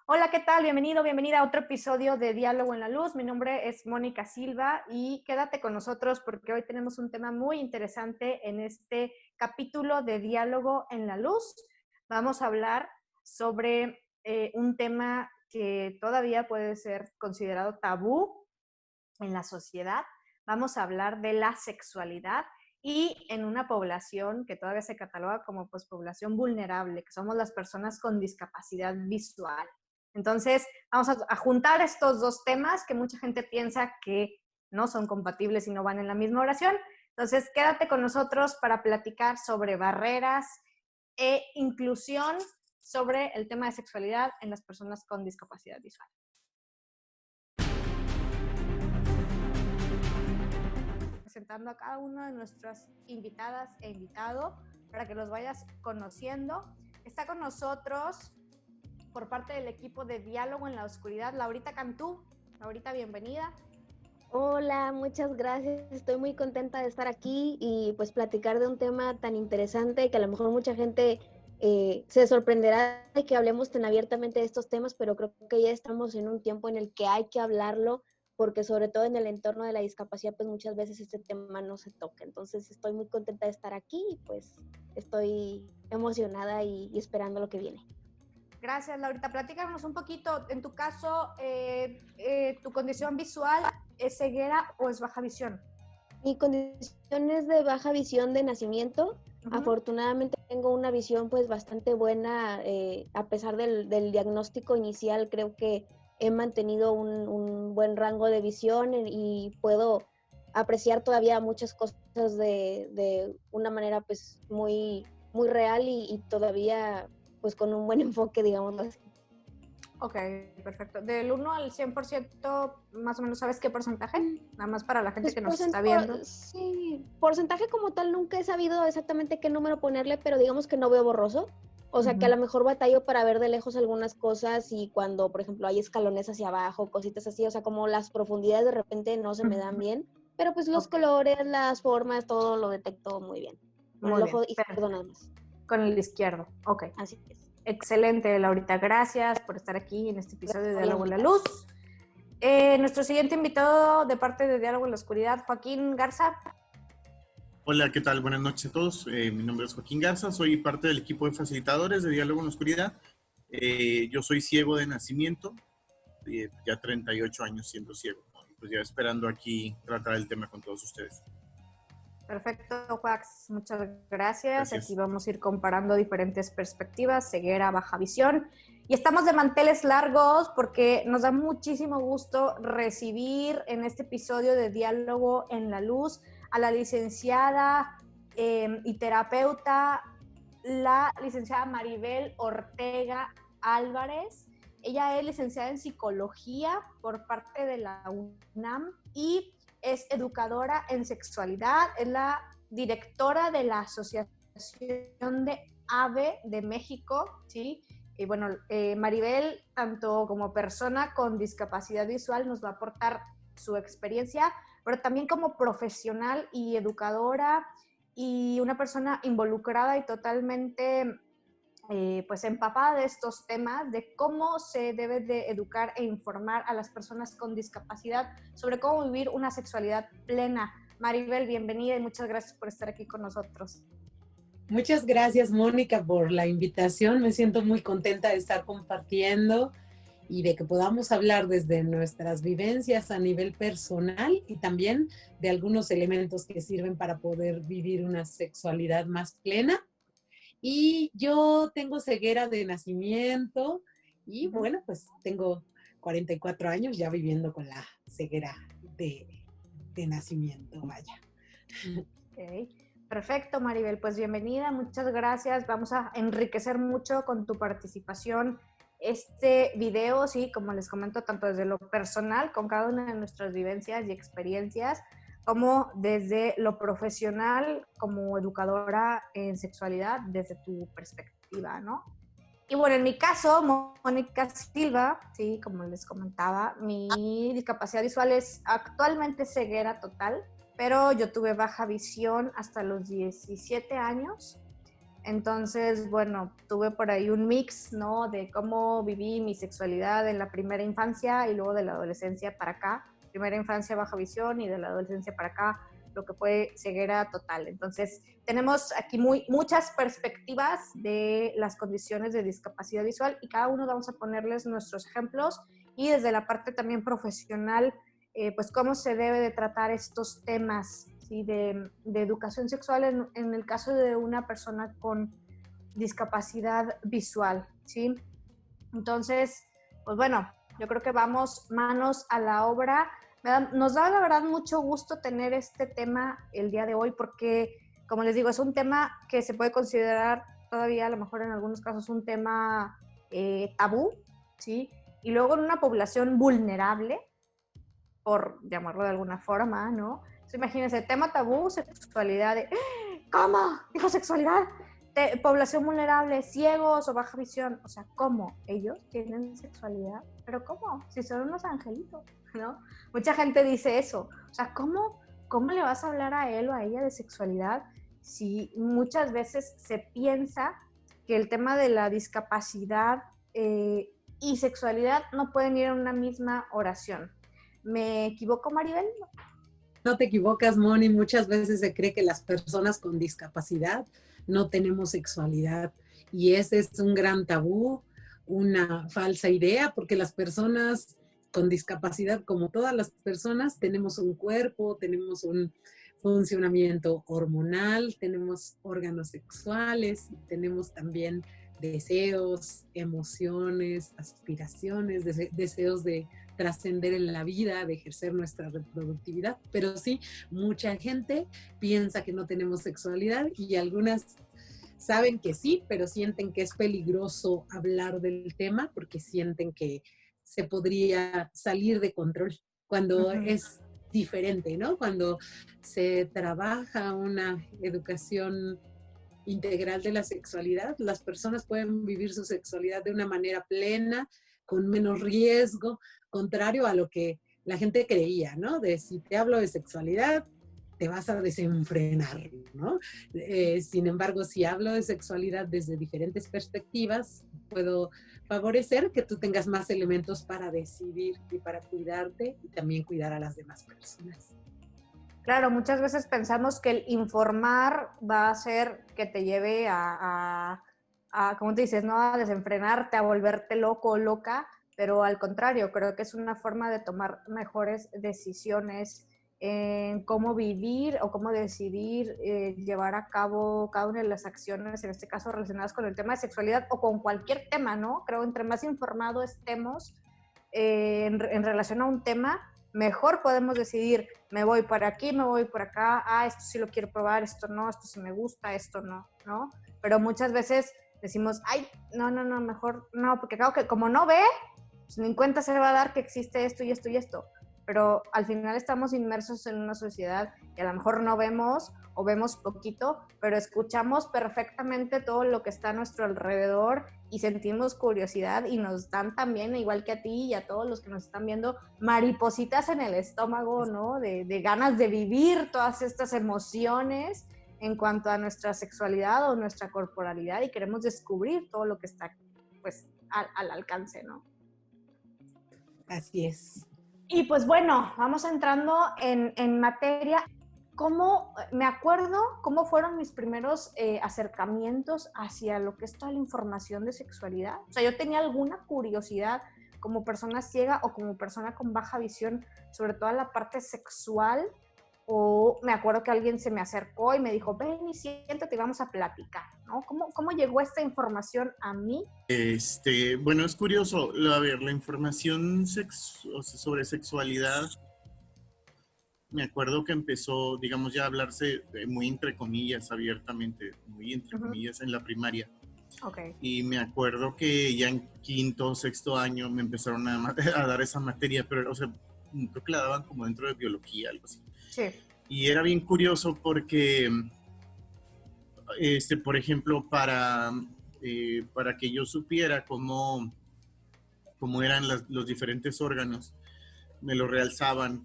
Hola, ¿qué tal? Bienvenido, bienvenida a otro episodio de Diálogo en la Luz. Mi nombre es Mónica Silva y quédate con nosotros porque hoy tenemos un tema muy interesante en este capítulo de Diálogo en la Luz. Vamos a hablar sobre un tema que todavía puede ser considerado tabú en la sociedad. Vamos a hablar de la sexualidad y en una población que todavía se cataloga como pues, población vulnerable, que somos las personas con discapacidad visual. Entonces, vamos a juntar estos dos temas que mucha gente piensa que no son compatibles y no van en la misma oración. Entonces, quédate con nosotros para platicar sobre barreras e inclusión sobre el tema de sexualidad en las personas con discapacidad visual. Presentando a cada una de nuestras invitadas e invitado para que los vayas conociendo. Está con nosotros por parte del equipo de Diálogo en la Oscuridad, Laurita Cantú. Laurita, bienvenida. Hola, muchas gracias. Estoy muy contenta de estar aquí y pues platicar de un tema tan interesante que a lo mejor mucha gente se sorprenderá de que hablemos tan abiertamente de estos temas, pero creo que ya estamos en un tiempo en el que hay que hablarlo porque sobre todo en el entorno de la discapacidad pues muchas veces este tema no se toca. Entonces estoy muy contenta de estar aquí y pues estoy emocionada y esperando lo que viene. Gracias, Laurita. Platícanos un poquito, en tu caso, ¿tu condición visual es ceguera o es baja visión? Mi condición es de baja visión de nacimiento. Afortunadamente tengo una visión pues bastante buena, a pesar del diagnóstico inicial. Creo que he mantenido un buen rango de visión y puedo apreciar todavía muchas cosas de una manera pues muy real y todavía pues con un buen enfoque, digamos así. Ok, perfecto. Del 1 al 100%, más o menos, ¿sabes qué porcentaje? Nada más para la gente Pues que nos está viendo. sí, porcentaje como tal nunca he sabido exactamente qué número ponerle, pero digamos que no veo borroso. O sea, que a lo mejor batallo para ver de lejos algunas cosas y cuando, por ejemplo, hay escalones hacia abajo, cositas así, o sea, como las profundidades de repente no se me dan bien, pero pues los Ok, colores, las formas, todo lo detecto muy bien. Con el muy bien. ojo izquierdo nada más. Con el izquierdo. Ok. Así es. Excelente, Laurita. Gracias por estar aquí en este episodio Gracias de por la Diálogo en la invitación. Luz. Nuestro siguiente invitado de parte de Diálogo en la Oscuridad, Joaquín Garza. Hola, ¿qué tal? Buenas noches a todos. Mi nombre es Joaquín Garza, soy parte del equipo de facilitadores de Diálogo en la Oscuridad. Yo soy ciego de nacimiento, ya 38 años siendo ciego, ¿no? Pues ya esperando aquí tratar el tema con todos ustedes. Perfecto, Joax, muchas gracias. Aquí Gracias. vamos a ir comparando diferentes perspectivas, ceguera, baja visión. Y estamos de manteles largos porque nos da muchísimo gusto recibir en este episodio de Diálogo en la Luz a la licenciada y terapeuta, la licenciada Maribel Ortega Álvarez. Ella es licenciada en psicología por parte de la UNAM y es educadora en sexualidad, es la directora de la Asociación de AVE de México, ¿sí? Y bueno, Maribel, tanto como persona con discapacidad visual, nos va a aportar su experiencia, pero también como profesional y educadora y una persona involucrada y totalmente pues empapada de estos temas, de cómo se debe de educar e informar a las personas con discapacidad sobre cómo vivir una sexualidad plena. Maribel, bienvenida y muchas gracias por estar aquí con nosotros. Muchas gracias, Mónica, por la invitación. Me siento muy contenta de estar compartiendo y de que podamos hablar desde nuestras vivencias a nivel personal y también de algunos elementos que sirven para poder vivir una sexualidad más plena. Y yo tengo ceguera de nacimiento y bueno, pues tengo 44 años ya viviendo con la ceguera de nacimiento, vaya. Okay. Perfecto, Maribel, pues bienvenida, muchas gracias. Vamos a enriquecer mucho con tu participación este video, sí, como les comento, tanto desde lo personal, con cada una de nuestras vivencias y experiencias, como desde lo profesional, como educadora en sexualidad, desde tu perspectiva, ¿no? Y bueno, en mi caso, Mónica Silva, sí, como les comentaba, mi discapacidad visual es actualmente ceguera total, pero yo tuve baja visión hasta los 17 años. Entonces, bueno, tuve por ahí un mix, ¿no? De cómo viví mi sexualidad en la primera infancia y luego de la adolescencia para acá. Primera infancia baja visión y de la adolescencia para acá lo que fue ceguera total. Entonces, tenemos aquí muchas perspectivas de las condiciones de discapacidad visual y cada uno vamos a ponerles nuestros ejemplos y desde la parte también profesional, pues cómo se debe de tratar estos temas, ¿sí? de educación sexual en el caso de una persona con discapacidad visual, ¿sí? Entonces, pues bueno, yo creo que vamos manos a la obra. Nos da la verdad mucho gusto tener este tema el día de hoy porque, como les digo, es un tema que se puede considerar todavía a lo mejor en algunos casos un tema tabú, ¿sí? Y luego en una población vulnerable, por llamarlo de alguna forma, ¿no? Entonces, imagínense, tema tabú, sexualidad, ¿cómo? ¿Dijo sexualidad? Población vulnerable, ciegos o baja visión, o sea, ¿cómo? Ellos tienen sexualidad, pero ¿cómo? Si son unos angelitos, ¿no? Mucha gente dice eso, o sea, ¿cómo le vas a hablar a él o a ella de sexualidad si muchas veces se piensa que el tema de la discapacidad y sexualidad no pueden ir en una misma oración? ¿Me equivoco, Maribel? No te equivocas, Moni. Muchas veces se cree que las personas con discapacidad no tenemos sexualidad. Y ese es un gran tabú, una falsa idea, porque las personas con discapacidad, como todas las personas, tenemos un cuerpo, tenemos un funcionamiento hormonal, tenemos órganos sexuales, tenemos también deseos, emociones, aspiraciones, deseos de trascender en la vida, de ejercer nuestra reproductividad. Pero sí, mucha gente piensa que no tenemos sexualidad y algunas saben que sí, pero sienten que es peligroso hablar del tema porque sienten que se podría salir de control cuando es diferente, ¿no? Cuando se trabaja una educación integral de la sexualidad, las personas pueden vivir su sexualidad de una manera plena, con menos riesgo, contrario a lo que la gente creía, ¿no? De si te hablo de sexualidad, te vas a desenfrenar, ¿no? Sin embargo, si hablo de sexualidad desde diferentes perspectivas, puedo favorecer que tú tengas más elementos para decidir y para cuidarte y también cuidar a las demás personas. Claro, muchas veces pensamos que el informar va a hacer que te lleve a ¿cómo te dices? ¿No? A desenfrenarte, a volverte loco o loca, pero al contrario, creo que es una forma de tomar mejores decisiones en cómo vivir o cómo decidir llevar a cabo cada una de las acciones, en este caso relacionadas con el tema de sexualidad o con cualquier tema, ¿no? Creo que entre más informado estemos en relación a un tema, mejor podemos decidir, me voy para aquí, me voy por acá, esto sí lo quiero probar, esto no, esto sí me gusta, esto no, ¿no? Pero muchas veces decimos, ay, no, mejor no, porque claro que como no ve, pues ni cuenta se va a dar que existe esto y esto y esto. Pero al final estamos inmersos en una sociedad que a lo mejor no vemos o vemos poquito, pero escuchamos perfectamente todo lo que está a nuestro alrededor y sentimos curiosidad y nos dan también, igual que a ti y a todos los que nos están viendo, maripositas en el estómago, ¿no? De ganas de vivir todas estas emociones en cuanto a nuestra sexualidad o nuestra corporalidad y queremos descubrir todo lo que está pues al alcance, ¿no? Así es. Y pues bueno, vamos entrando en materia. Me acuerdo cómo fueron mis primeros acercamientos hacia lo que es toda la información de sexualidad. O sea, yo tenía alguna curiosidad como persona ciega o como persona con baja visión, sobre toda la parte sexual, o me acuerdo que alguien se me acercó y me dijo, ven y siéntate y vamos a platicar, ¿no? ¿Cómo llegó esta información a mí? Bueno, es curioso, a ver, la información sobre sexualidad, me acuerdo que empezó, digamos, ya a hablarse muy entre comillas, abiertamente, muy entre comillas en la primaria. Okay. Y me acuerdo que ya en quinto o sexto año me empezaron a dar esa materia, pero, o sea, creo que la daban como dentro de biología, algo así. Sí. Y era bien curioso porque, por ejemplo, para que yo supiera cómo eran los diferentes órganos, me lo realzaban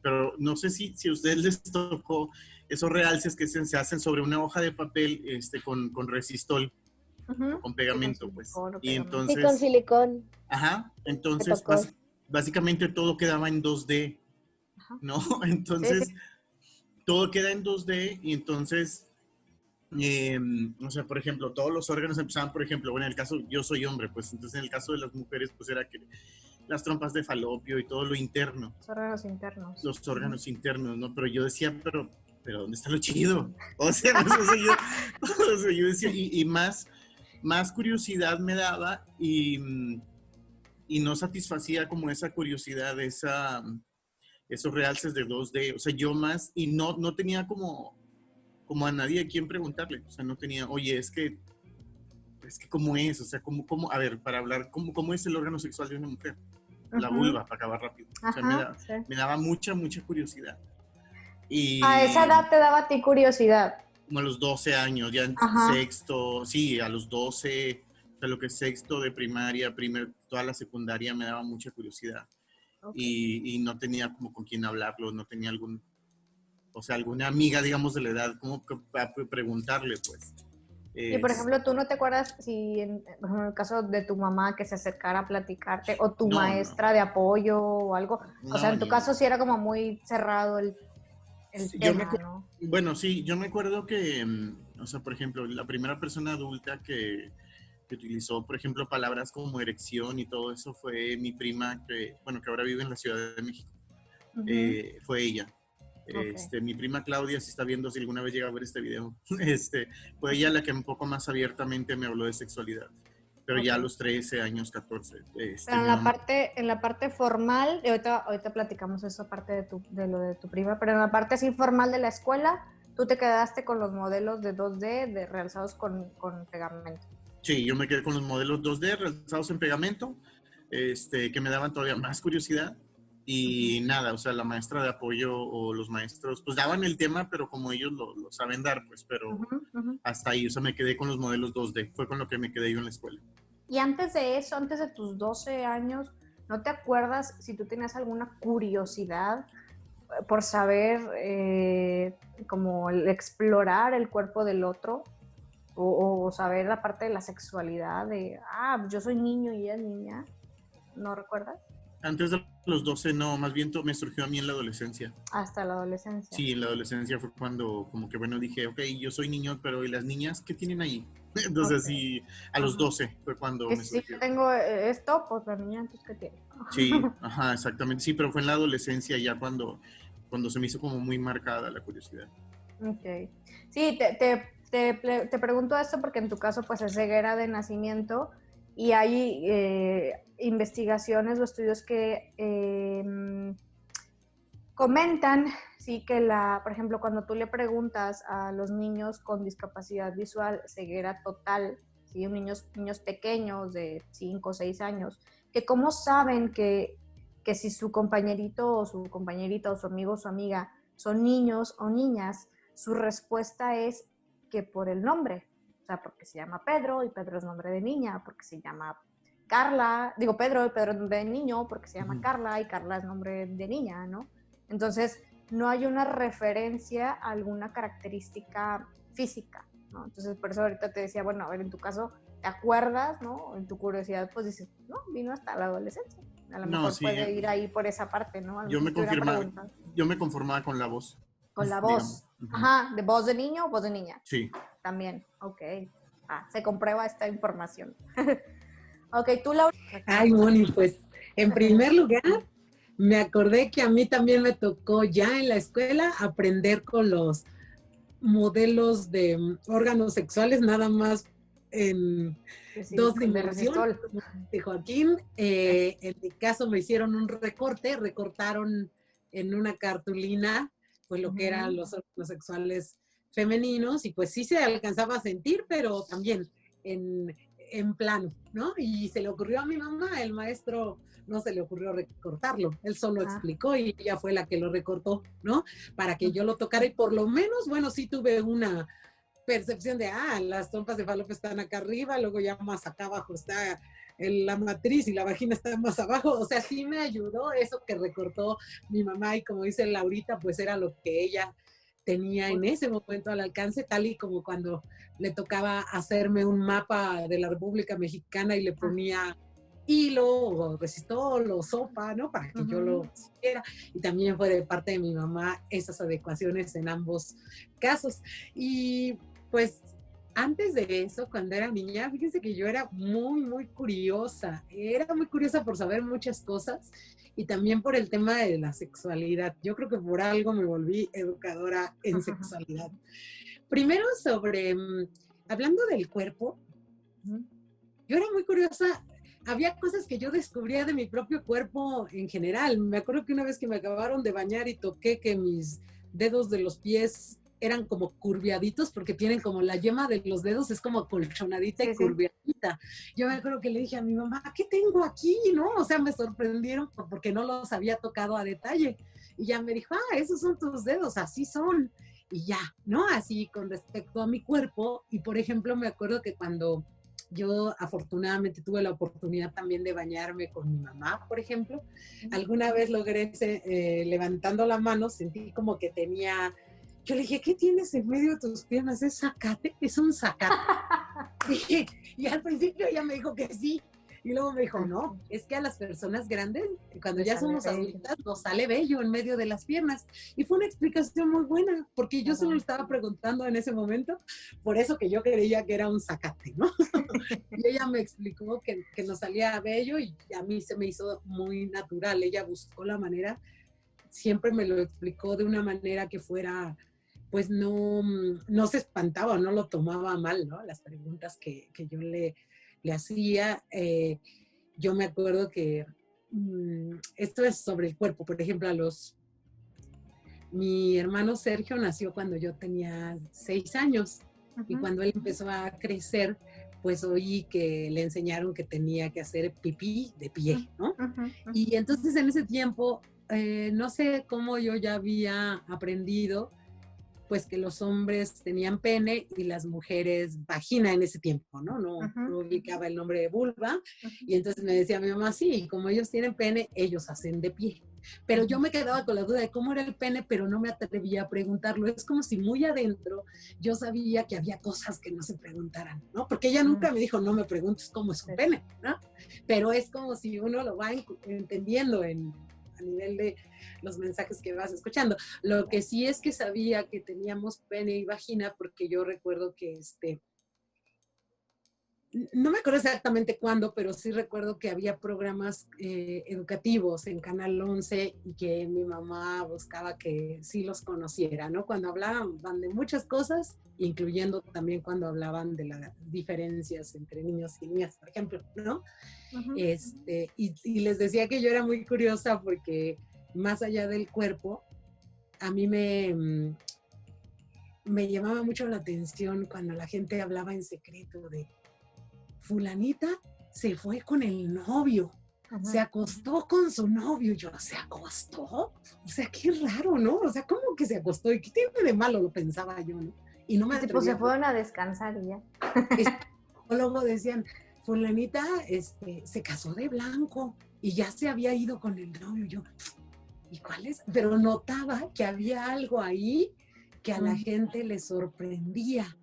pero no sé si a ustedes les tocó esos realces que se hacen sobre una hoja de papel con resistol, con pegamento, pues. Y entonces, sí, con silicón. Ajá, entonces básicamente todo quedaba en 2D, ¿no? Entonces, sí. todo queda en 2D y entonces, o sea, por ejemplo, todos los órganos empezaban, por ejemplo, bueno, en el caso, yo soy hombre, pues entonces en el caso de las mujeres, pues era que las trompas de falopio y todo lo interno. Los órganos internos. Los órganos internos, ¿no? Pero yo decía, pero ¿dónde está lo chido? O sea, no sé, yo decía, y más curiosidad me daba y no satisfacía como esa curiosidad, esos realces de 2D, o sea, yo más, y no tenía como a nadie a quien preguntarle, o sea, no tenía, oye, es que ¿cómo es? O sea, ¿cómo? A ver, para hablar, ¿cómo es el órgano sexual de una mujer? La vulva, para acabar rápido. O sea, me daba mucha curiosidad. Y ¿a esa edad te daba a ti curiosidad? Como a los 12 años, ya en sexto, sí, a los 12, o sea, lo que es sexto de primaria, toda la secundaria me daba mucha curiosidad. Y no tenía como con quién hablarlo, no tenía alguna amiga, digamos, de la edad, como para preguntarle, pues. Y por ejemplo, ¿tú no te acuerdas si en el caso de tu mamá que se acercara a platicarte o tu maestra de apoyo o algo? O sea, en tu caso sí era como muy cerrado el tema, ¿no? Bueno, sí, yo me acuerdo que, o sea, por ejemplo, la primera persona adulta que utilizó, por ejemplo, palabras como erección y todo eso fue mi prima, que ahora vive en la Ciudad de México. Fue ella. Mi prima Claudia, si está viendo, si alguna vez llega a ver este video, fue ella la que un poco más abiertamente me habló de sexualidad, pero ya a los 13 años, 14. Pero en la parte formal, y ahorita platicamos eso aparte de lo de tu prima, pero en la parte así formal de la escuela, tú te quedaste con los modelos de 2D realizados con pegamento. Sí, yo me quedé con los modelos 2D realizados en pegamento, que me daban todavía más curiosidad. Y nada, o sea, la maestra de apoyo o los maestros, pues daban el tema, pero como ellos lo saben dar, pues, pero hasta ahí, o sea, me quedé con los modelos 2D, fue con lo que me quedé yo en la escuela. Y antes de eso, antes de tus 12 años, ¿no te acuerdas si tú tenías alguna curiosidad por saber, como explorar el cuerpo del otro? O saber la parte de la sexualidad, yo soy niño y ella es niña, ¿no recuerdas? Antes de los 12 no, más bien me surgió a mí en la adolescencia. Hasta la adolescencia. Sí, en la adolescencia fue cuando como que dije, ok, yo soy niño, pero ¿y las niñas qué tienen ahí? Entonces sí, a los 12 fue cuando me surgió. Si yo tengo esto, pues la niña entonces ¿qué tiene? Sí, exactamente, sí, pero fue en la adolescencia ya cuando se me hizo como muy marcada la curiosidad. Ok. Sí, te pregunto esto porque en tu caso pues es ceguera de nacimiento y hay investigaciones o estudios que comentan, sí, que por ejemplo, cuando tú le preguntas a los niños con discapacidad visual, ceguera total, ¿sí? Niños pequeños de 5 o 6 años, que cómo saben que si su compañerito o su compañerita o su amigo o su amiga son niños o niñas, su respuesta es que por el nombre, o sea, porque se llama Pedro y Pedro es nombre de niña, porque se llama Carla, Pedro y Pedro es nombre de niño, porque se llama Carla y Carla es nombre de niña, ¿no? Entonces, no hay una referencia a alguna característica física, ¿no? Entonces, por eso ahorita te decía, bueno, a ver, en tu caso, ¿te acuerdas, no? En tu curiosidad, pues dices, no, vino hasta la adolescencia. A lo mejor puede ir ahí por esa parte, ¿no? Yo me conformaba con la voz. Con la voz. Ajá, ¿de voz de niño o voz de niña? Sí. También, ok. Se comprueba esta información. Ok, tú, Laura. Ay, Moni, pues, en primer lugar, me acordé que a mí también me tocó ya en la escuela aprender con los modelos de órganos sexuales, nada más en dos dimensiones. De Joaquín, en mi caso me hicieron un recortaron en una cartulina pues lo que eran los órganos sexuales femeninos y pues sí se alcanzaba a sentir, pero también en plano, ¿no? Y se le ocurrió a mi mamá, el maestro no se le ocurrió recortarlo, él solo explicó y ella fue la que lo recortó, ¿no? Para que yo lo tocara y por lo menos, bueno, sí tuve una percepción de, las trompas de falopio están acá arriba, luego ya más acá abajo está la matriz y la vagina está más abajo, o sea, sí me ayudó eso que recortó mi mamá y como dice Laurita, pues era lo que ella tenía en ese momento al alcance, tal y como cuando le tocaba hacerme un mapa de la República Mexicana y le ponía hilo o resistol o sopa, ¿no? Para que yo lo hiciera. Y también fue de parte de mi mamá esas adecuaciones en ambos casos. Y pues antes de eso, cuando era niña, fíjense que yo era muy, muy curiosa. Era muy curiosa por saber muchas cosas y también por el tema de la sexualidad. Yo creo que por algo me volví educadora en sexualidad. Primero sobre, hablando del cuerpo, yo era muy curiosa. Había cosas que yo descubría de mi propio cuerpo en general. Me acuerdo que una vez que me acabaron de bañar y toqué que mis dedos de los pies eran como curviaditos porque tienen como la yema de los dedos, es como colchonadita y curviadita. Yo me acuerdo que le dije a mi mamá, ¿qué tengo aquí? ¿No? O sea, me sorprendieron porque no los había tocado a detalle. Y ya me dijo, esos son tus dedos, así son. Y ya, ¿no? Así con respecto a mi cuerpo. Y por ejemplo, me acuerdo que cuando yo afortunadamente tuve la oportunidad también de bañarme con mi mamá, por ejemplo. Alguna vez logré, levantando la mano, sentí como que tenía... Yo le dije, ¿qué tienes en medio de tus piernas? ¿Es zacate? Es un zacate. Y al principio ella me dijo que sí. Y luego me dijo, no, es que a las personas grandes, cuando ya somos adultas, nos sale vello en medio de las piernas. Y fue una explicación muy buena, porque yo solo estaba preguntando en ese momento, por eso que yo creía que era un zacate, ¿no? Y ella me explicó que nos salía vello y a mí se me hizo muy natural. Ella buscó la manera, siempre me lo explicó de una manera que fuera, pues no se espantaba, no lo tomaba mal, ¿no? Las preguntas que yo le hacía. Yo me acuerdo que esto es sobre el cuerpo. Por ejemplo, mi hermano Sergio nació cuando yo tenía 6 años y cuando él empezó a crecer, pues oí que le enseñaron que tenía que hacer pipí de pie, ¿no? Y entonces en ese tiempo, no sé cómo yo ya había aprendido pues que los hombres tenían pene y las mujeres vagina en ese tiempo, ¿no? No ubicaba el nombre de vulva. Y entonces me decía mi mamá, sí, como ellos tienen pene, ellos hacen de pie. Pero yo me quedaba con la duda de cómo era el pene, pero no me atrevía a preguntarlo. Es como si muy adentro yo sabía que había cosas que no se preguntaran, ¿no? Porque ella nunca me dijo, no me preguntes cómo es un pene, ¿no? Pero es como si uno lo va entendiendo a nivel de los mensajes que vas escuchando. Lo que sí es que sabía que teníamos pene y vagina porque yo recuerdo que no me acuerdo exactamente cuándo, pero sí recuerdo que había programas educativos en Canal 11 y que mi mamá buscaba que sí los conociera, ¿no? Cuando hablaban de muchas cosas, incluyendo también cuando hablaban de las diferencias entre niños y niñas, por ejemplo, ¿no? Y les decía que yo era muy curiosa porque más allá del cuerpo, a mí me llamaba mucho la atención cuando la gente hablaba en secreto de fulanita se fue con el novio, se acostó con su novio. Yo, ¿se acostó? O sea, qué raro, ¿no? O sea, ¿cómo que se acostó? ¿Y qué tiene de malo? Lo pensaba yo, ¿no? Y no me atrevía. Pues se fueron a descansar y ya. Luego decían, fulanita se casó de blanco y ya se había ido con el novio. Yo, ¿y cuál es? Pero notaba que había algo ahí que a la gente le sorprendía.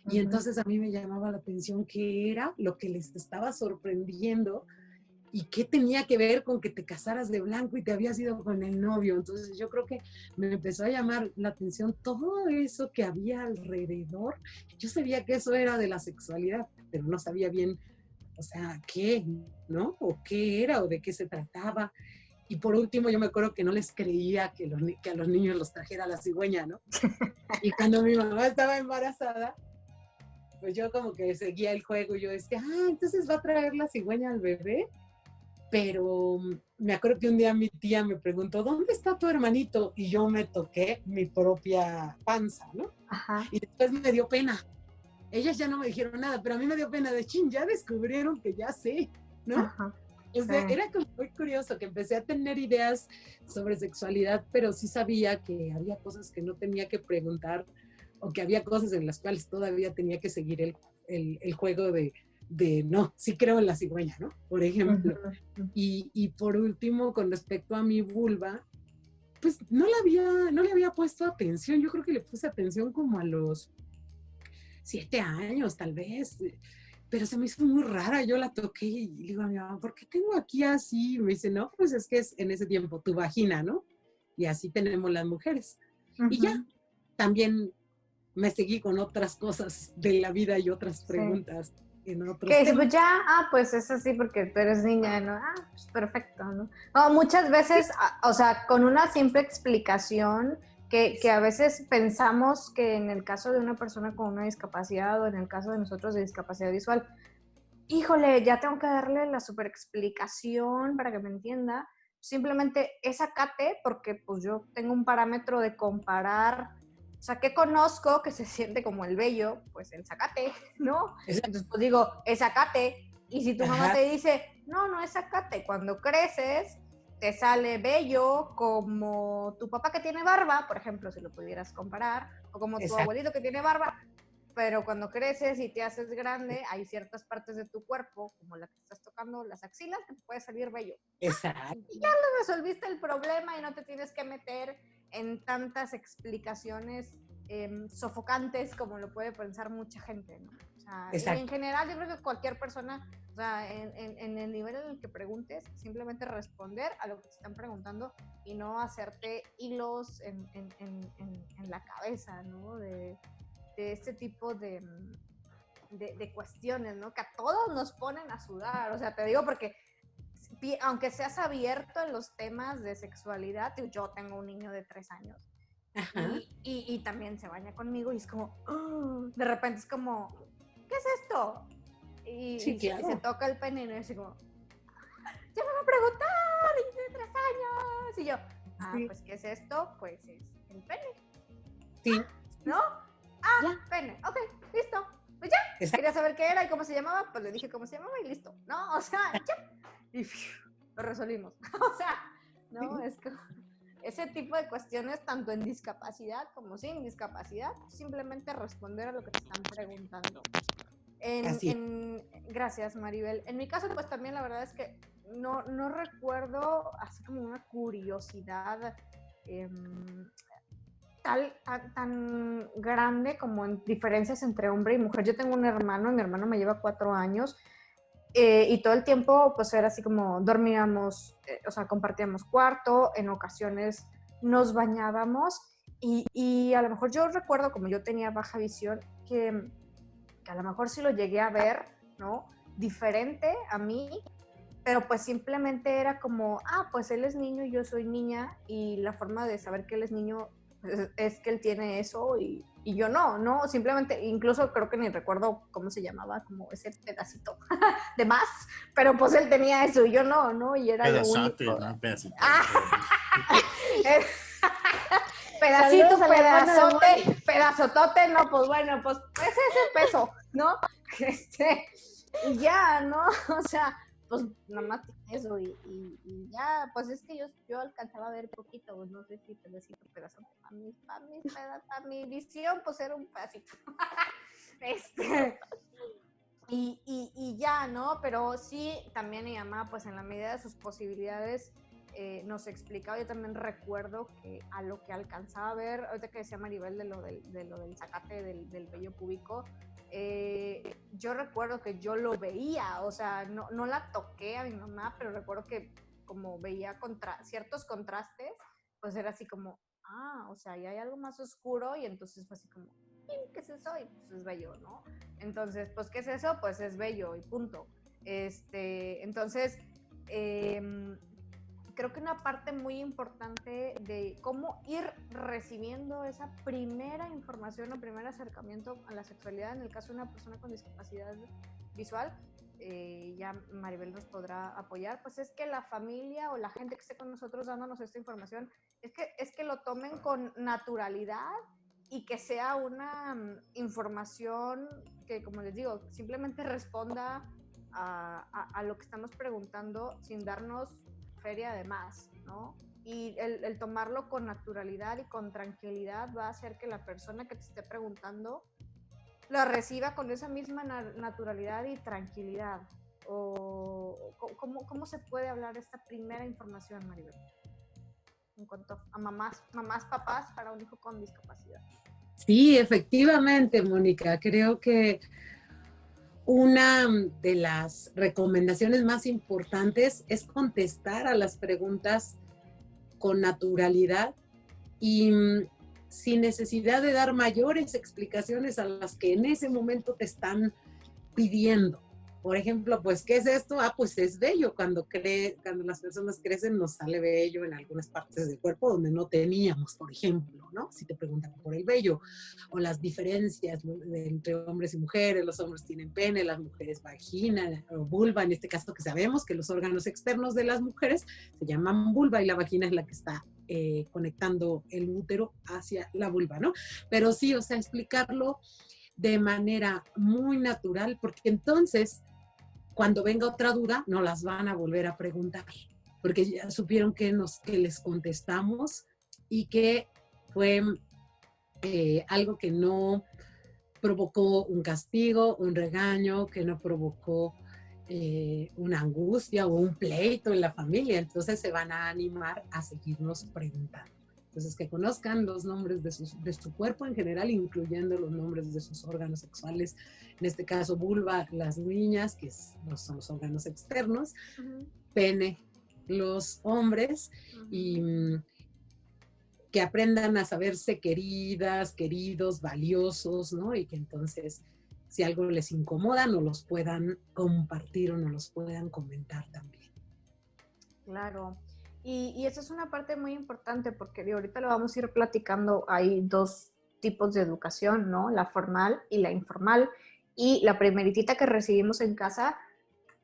Y entonces a mí me llamaba la atención qué era lo que les estaba sorprendiendo y qué tenía que ver con que te casaras de blanco y te habías ido con el novio. Entonces yo creo que me empezó a llamar la atención todo eso que había alrededor. Yo sabía que eso era de la sexualidad, pero no sabía bien, o sea, qué, ¿no? O qué era o de qué se trataba. Y por último, yo me acuerdo que no les creía que a los niños los trajera la cigüeña, ¿no? Y cuando mi mamá estaba embarazada, pues yo como que seguía el juego y yo decía, entonces va a traer la cigüeña al bebé. Pero me acuerdo que un día mi tía me preguntó, ¿dónde está tu hermanito? Y yo me toqué mi propia panza, ¿no? Y después me dio pena. Ellas ya no me dijeron nada, pero a mí me dio pena de, ya descubrieron que ya sé, ¿no? O sea, era como muy curioso que empecé a tener ideas sobre sexualidad, pero sí sabía que había cosas que no tenía que preguntar o que había cosas en las cuales todavía tenía que seguir el juego de no, sí creo en la cigüeña, ¿no? Por ejemplo. Y por último, con respecto a mi vulva, pues no le había puesto atención. Yo creo que le puse atención como a los 7 años, tal vez. Pero se me hizo muy rara. Yo la toqué y le digo a mi mamá, ¿por qué tengo aquí así? Y me dice, no, pues es que es en ese tiempo tu vagina, ¿no? Y así tenemos las mujeres. Y ya, también me seguí con otras cosas de la vida y otras preguntas en otros que temas. pues ya, pues es así porque tú eres niña, ¿no? Pues perfecto, ¿no? No, muchas veces, o sea, con una simple explicación que a veces pensamos que en el caso de una persona con una discapacidad o en el caso de nosotros de discapacidad visual, híjole, ya tengo que darle la super explicación para que me entienda. Simplemente es acate porque pues yo tengo un parámetro de comparar, o sea, ¿qué conozco que se siente como el vello? Pues el zacate, ¿no? Entonces pues digo, es acate. Y si tu mamá te dice, no es acate, cuando creces te sale vello como tu papá que tiene barba, por ejemplo, si lo pudieras comparar, o como tu abuelito que tiene barba, pero cuando creces y te haces grande, hay ciertas partes de tu cuerpo, como la que estás tocando, las axilas, que te puede salir vello. Exacto. Y ya lo resolviste el problema y no te tienes que meter en tantas explicaciones sofocantes como lo puede pensar mucha gente, ¿no? O sea, y en general yo creo que cualquier persona, o sea, en el nivel en el que preguntes, simplemente responder a lo que te están preguntando y no hacerte hilos en la cabeza, ¿no? De este tipo de cuestiones, ¿no? Que a todos nos ponen a sudar, o sea, te digo porque aunque seas abierto en los temas de sexualidad, yo tengo un niño de 3 años y también se baña conmigo y es como, de repente es como, ¿qué es esto? Y se toca el pene y no es así como, ya me va a preguntar, y de 3 años, y yo, pues, ¿qué es esto? Pues es el pene. Sí. ¿No? Pene, ok, listo. Pues ya, quería saber qué era y cómo se llamaba, pues le dije cómo se llamaba y listo, ¿no? O sea, ya. Y lo resolvimos. O sea, ¿no? Es que ese tipo de cuestiones, tanto en discapacidad como sin discapacidad, simplemente responder a lo que te están preguntando. Gracias, Maribel. En mi caso, pues también la verdad es que no recuerdo así como una curiosidad tan grande como en diferencias entre hombre y mujer. Yo tengo un hermano, mi hermano me lleva 4 años y todo el tiempo pues era así como dormíamos, o sea, compartíamos cuarto, en ocasiones nos bañábamos y a lo mejor yo recuerdo, como yo tenía baja visión, que a lo mejor sí lo llegué a ver, ¿no? Diferente a mí, pero pues simplemente era como, pues él es niño y yo soy niña y la forma de saber que él es niño es que él tiene eso y yo no, simplemente, incluso creo que ni recuerdo cómo se llamaba, como ese pedacito de más, pero pues él tenía eso y yo no, y era pedazote, lo único. ¿no? Pedacito. Pedacito, pedazote, pedazotote, no, pues bueno, pues ese es el peso, ¿no? Y ya, ¿no? O sea, pues nada más eso y ya, pues es que yo alcanzaba a ver poquito, no sé si pedacito, pedazote, para mi visión, pues era un pedacito. Y ya, ¿no? Pero sí, también mi mamá, pues en la medida de sus posibilidades, nos explicaba. Yo también recuerdo que a lo que alcanzaba a ver, ahorita que decía Maribel de lo del zacate del vello púbico, yo recuerdo que yo lo veía, o sea, no la toqué a mi mamá, pero recuerdo que como veía ciertos contrastes, pues era así como, o sea, ahí hay algo más oscuro y entonces fue así como, ¿qué es eso? Y pues es vello, ¿no? Entonces, pues, ¿qué es eso? Pues es bello y punto. Entonces, creo que una parte muy importante de cómo ir recibiendo esa primera información o primer acercamiento a la sexualidad en el caso de una persona con discapacidad visual, ya Maribel nos podrá apoyar, pues es que la familia o la gente que esté con nosotros dándonos esta información, es que lo tomen con naturalidad y que sea una información que, como les digo, simplemente responda a lo que estamos preguntando sin darnos feria de más, ¿no? Y el tomarlo con naturalidad y con tranquilidad va a hacer que la persona que te esté preguntando la reciba con esa misma naturalidad y tranquilidad. ¿Cómo se puede hablar de esta primera información, Maribel? en cuanto a mamás, papás para un hijo con discapacidad. Sí, efectivamente, Mónica. Creo que una de las recomendaciones más importantes es contestar a las preguntas con naturalidad y sin necesidad de dar mayores explicaciones a las que en ese momento te están pidiendo. Por ejemplo, pues, ¿qué es esto? Pues es vello. Cuando las personas crecen nos sale vello en algunas partes del cuerpo donde no teníamos, por ejemplo, ¿no? Si te preguntan por el vello, o las diferencias, ¿no?, entre hombres y mujeres. Los hombres tienen pene, las mujeres vagina o vulva, en este caso, que sabemos que los órganos externos de las mujeres se llaman vulva y la vagina es la que está conectando el útero hacia la vulva, ¿no? Pero sí, o sea, explicarlo de manera muy natural, porque entonces cuando venga otra duda, no las van a volver a preguntar, porque ya supieron que les contestamos y que fue algo que no provocó un castigo, un regaño, que no provocó una angustia o un pleito en la familia. Entonces se van a animar a seguirnos preguntando. Entonces, que conozcan los nombres de su cuerpo en general, incluyendo los nombres de sus órganos sexuales. En este caso, vulva, las niñas, que son los órganos externos, pene, los hombres, y que aprendan a saberse queridas, queridos, valiosos, ¿no? Y que entonces, si algo les incomoda, no los puedan compartir o no los puedan comentar también. Claro. Y esa es una parte muy importante porque de ahorita lo vamos a ir platicando. Hay dos tipos de educación, ¿no? La formal y la informal. Y la primeritita que recibimos en casa,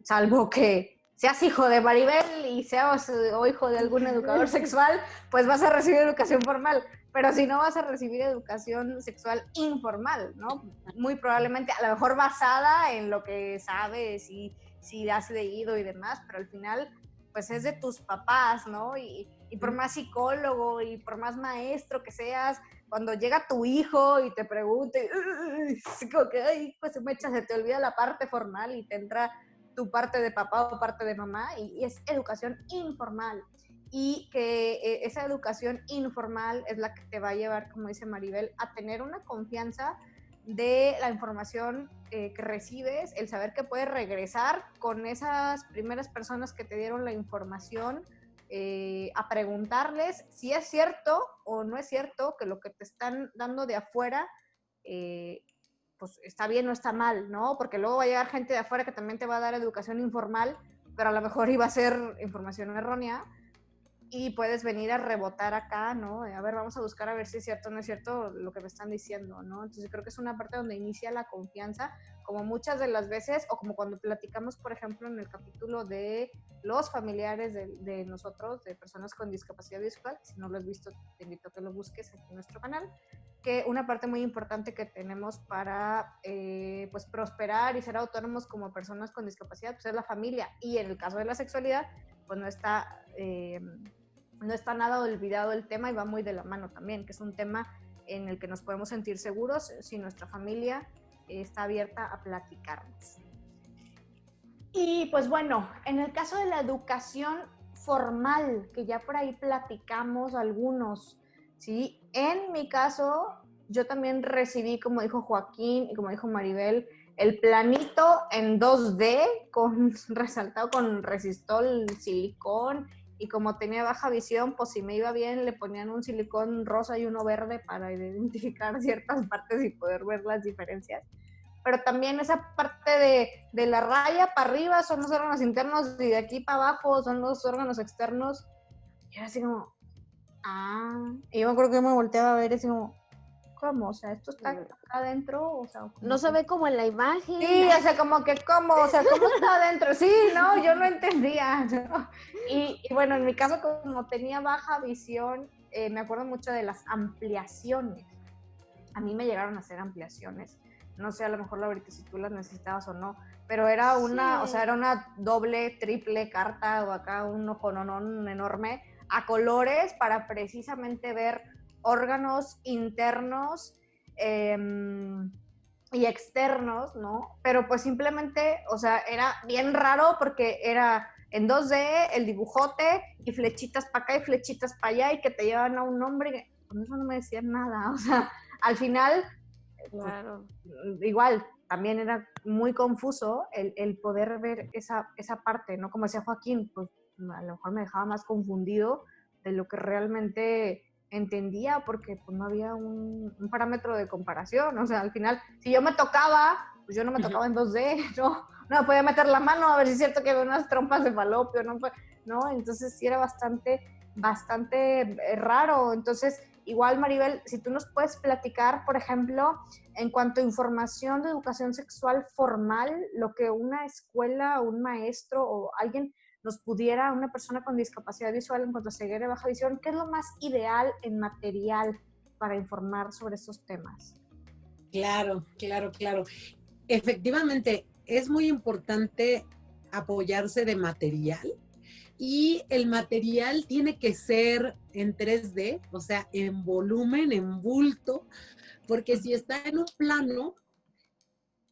salvo que seas hijo de Maribel y seas o hijo de algún educador sexual, pues vas a recibir educación formal. Pero si no, vas a recibir educación sexual informal, ¿no? Muy probablemente, a lo mejor basada en lo que sabes y si has leído y demás, pero al final pues es de tus papás, ¿no? Y por más psicólogo y por más maestro que seas, cuando llega tu hijo y te pregunte, como que, ay, pues se te olvida la parte formal y te entra tu parte de papá o parte de mamá, y es educación informal. Y que esa educación informal es la que te va a llevar, como dice Maribel, a tener una confianza de la información que recibes, el saber que puedes regresar con esas primeras personas que te dieron la información, a preguntarles si es cierto o no es cierto que lo que te están dando de afuera pues está bien o está mal, ¿no? Porque luego va a llegar gente de afuera que también te va a dar educación informal, pero a lo mejor iba a ser información errónea, y puedes venir a rebotar acá, ¿no? A ver, vamos a buscar a ver si es cierto o no es cierto lo que me están diciendo, ¿no? Entonces creo que es una parte donde inicia la confianza, como muchas de las veces, o como cuando platicamos, por ejemplo, en el capítulo de los familiares de nosotros, de personas con discapacidad visual. Si no lo has visto, te invito a que lo busques aquí en nuestro canal, que una parte muy importante que tenemos para pues prosperar y ser autónomos como personas con discapacidad, pues es la familia, y en el caso de la sexualidad, pues no está nada olvidado el tema, y va muy de la mano también, que es un tema en el que nos podemos sentir seguros si nuestra familia está abierta a platicarnos. Y pues bueno, en el caso de la educación formal, que ya por ahí platicamos algunos, ¿sí? En mi caso, yo también recibí, como dijo Joaquín y como dijo Maribel, el planito en 2D, resaltado con resistol, silicón, y como tenía baja visión, pues si me iba bien, le ponían un silicón rosa y uno verde para identificar ciertas partes y poder ver las diferencias. Pero también esa parte de la raya para arriba son los órganos internos y de aquí para abajo son los órganos externos. Y era así como, y yo me acuerdo que me volteaba a ver así como, ¿cómo? O sea, ¿esto está acá adentro? O sea, no se ve como en la imagen. Sí, o sea, como que, ¿cómo? O sea, ¿cómo está adentro? Sí, no, yo no entendía, ¿no? Y bueno, en mi caso, como tenía baja visión, me acuerdo mucho de las ampliaciones. A mí me llegaron a hacer ampliaciones. No sé, a lo mejor ahorita si tú las necesitabas o no, pero era una, o sea, era una doble, triple carta, o acá un ojononón enorme, a colores, para precisamente ver órganos internos y externos, ¿no? Pero pues simplemente, o sea, era bien raro porque era en 2D, el dibujote, y flechitas para acá y flechitas para allá, y que te llevan a un nombre. Con eso no me decían nada. O sea, al final, Claro. igual, también era muy confuso el poder ver esa parte, ¿no? Como decía Joaquín, pues a lo mejor me dejaba más confundido de lo que realmente entendía, porque pues no había un parámetro de comparación. O sea, al final, si yo me tocaba, pues yo no me tocaba en 2D, ¿no? No me podía meter la mano a ver si es cierto que había unas trompas de falopio, ¿no? Entonces sí era bastante raro. Entonces, igual, Maribel, si tú nos puedes platicar, por ejemplo, en cuanto a información de educación sexual formal, lo que una escuela, un maestro o alguien nos pudiera, una persona con discapacidad visual en cuanto a ceguera y baja visión, ¿qué es lo más ideal en material para informar sobre estos temas? Claro. Efectivamente, es muy importante apoyarse de material, y el material tiene que ser en 3D, o sea, en volumen, en bulto, porque si está en un plano,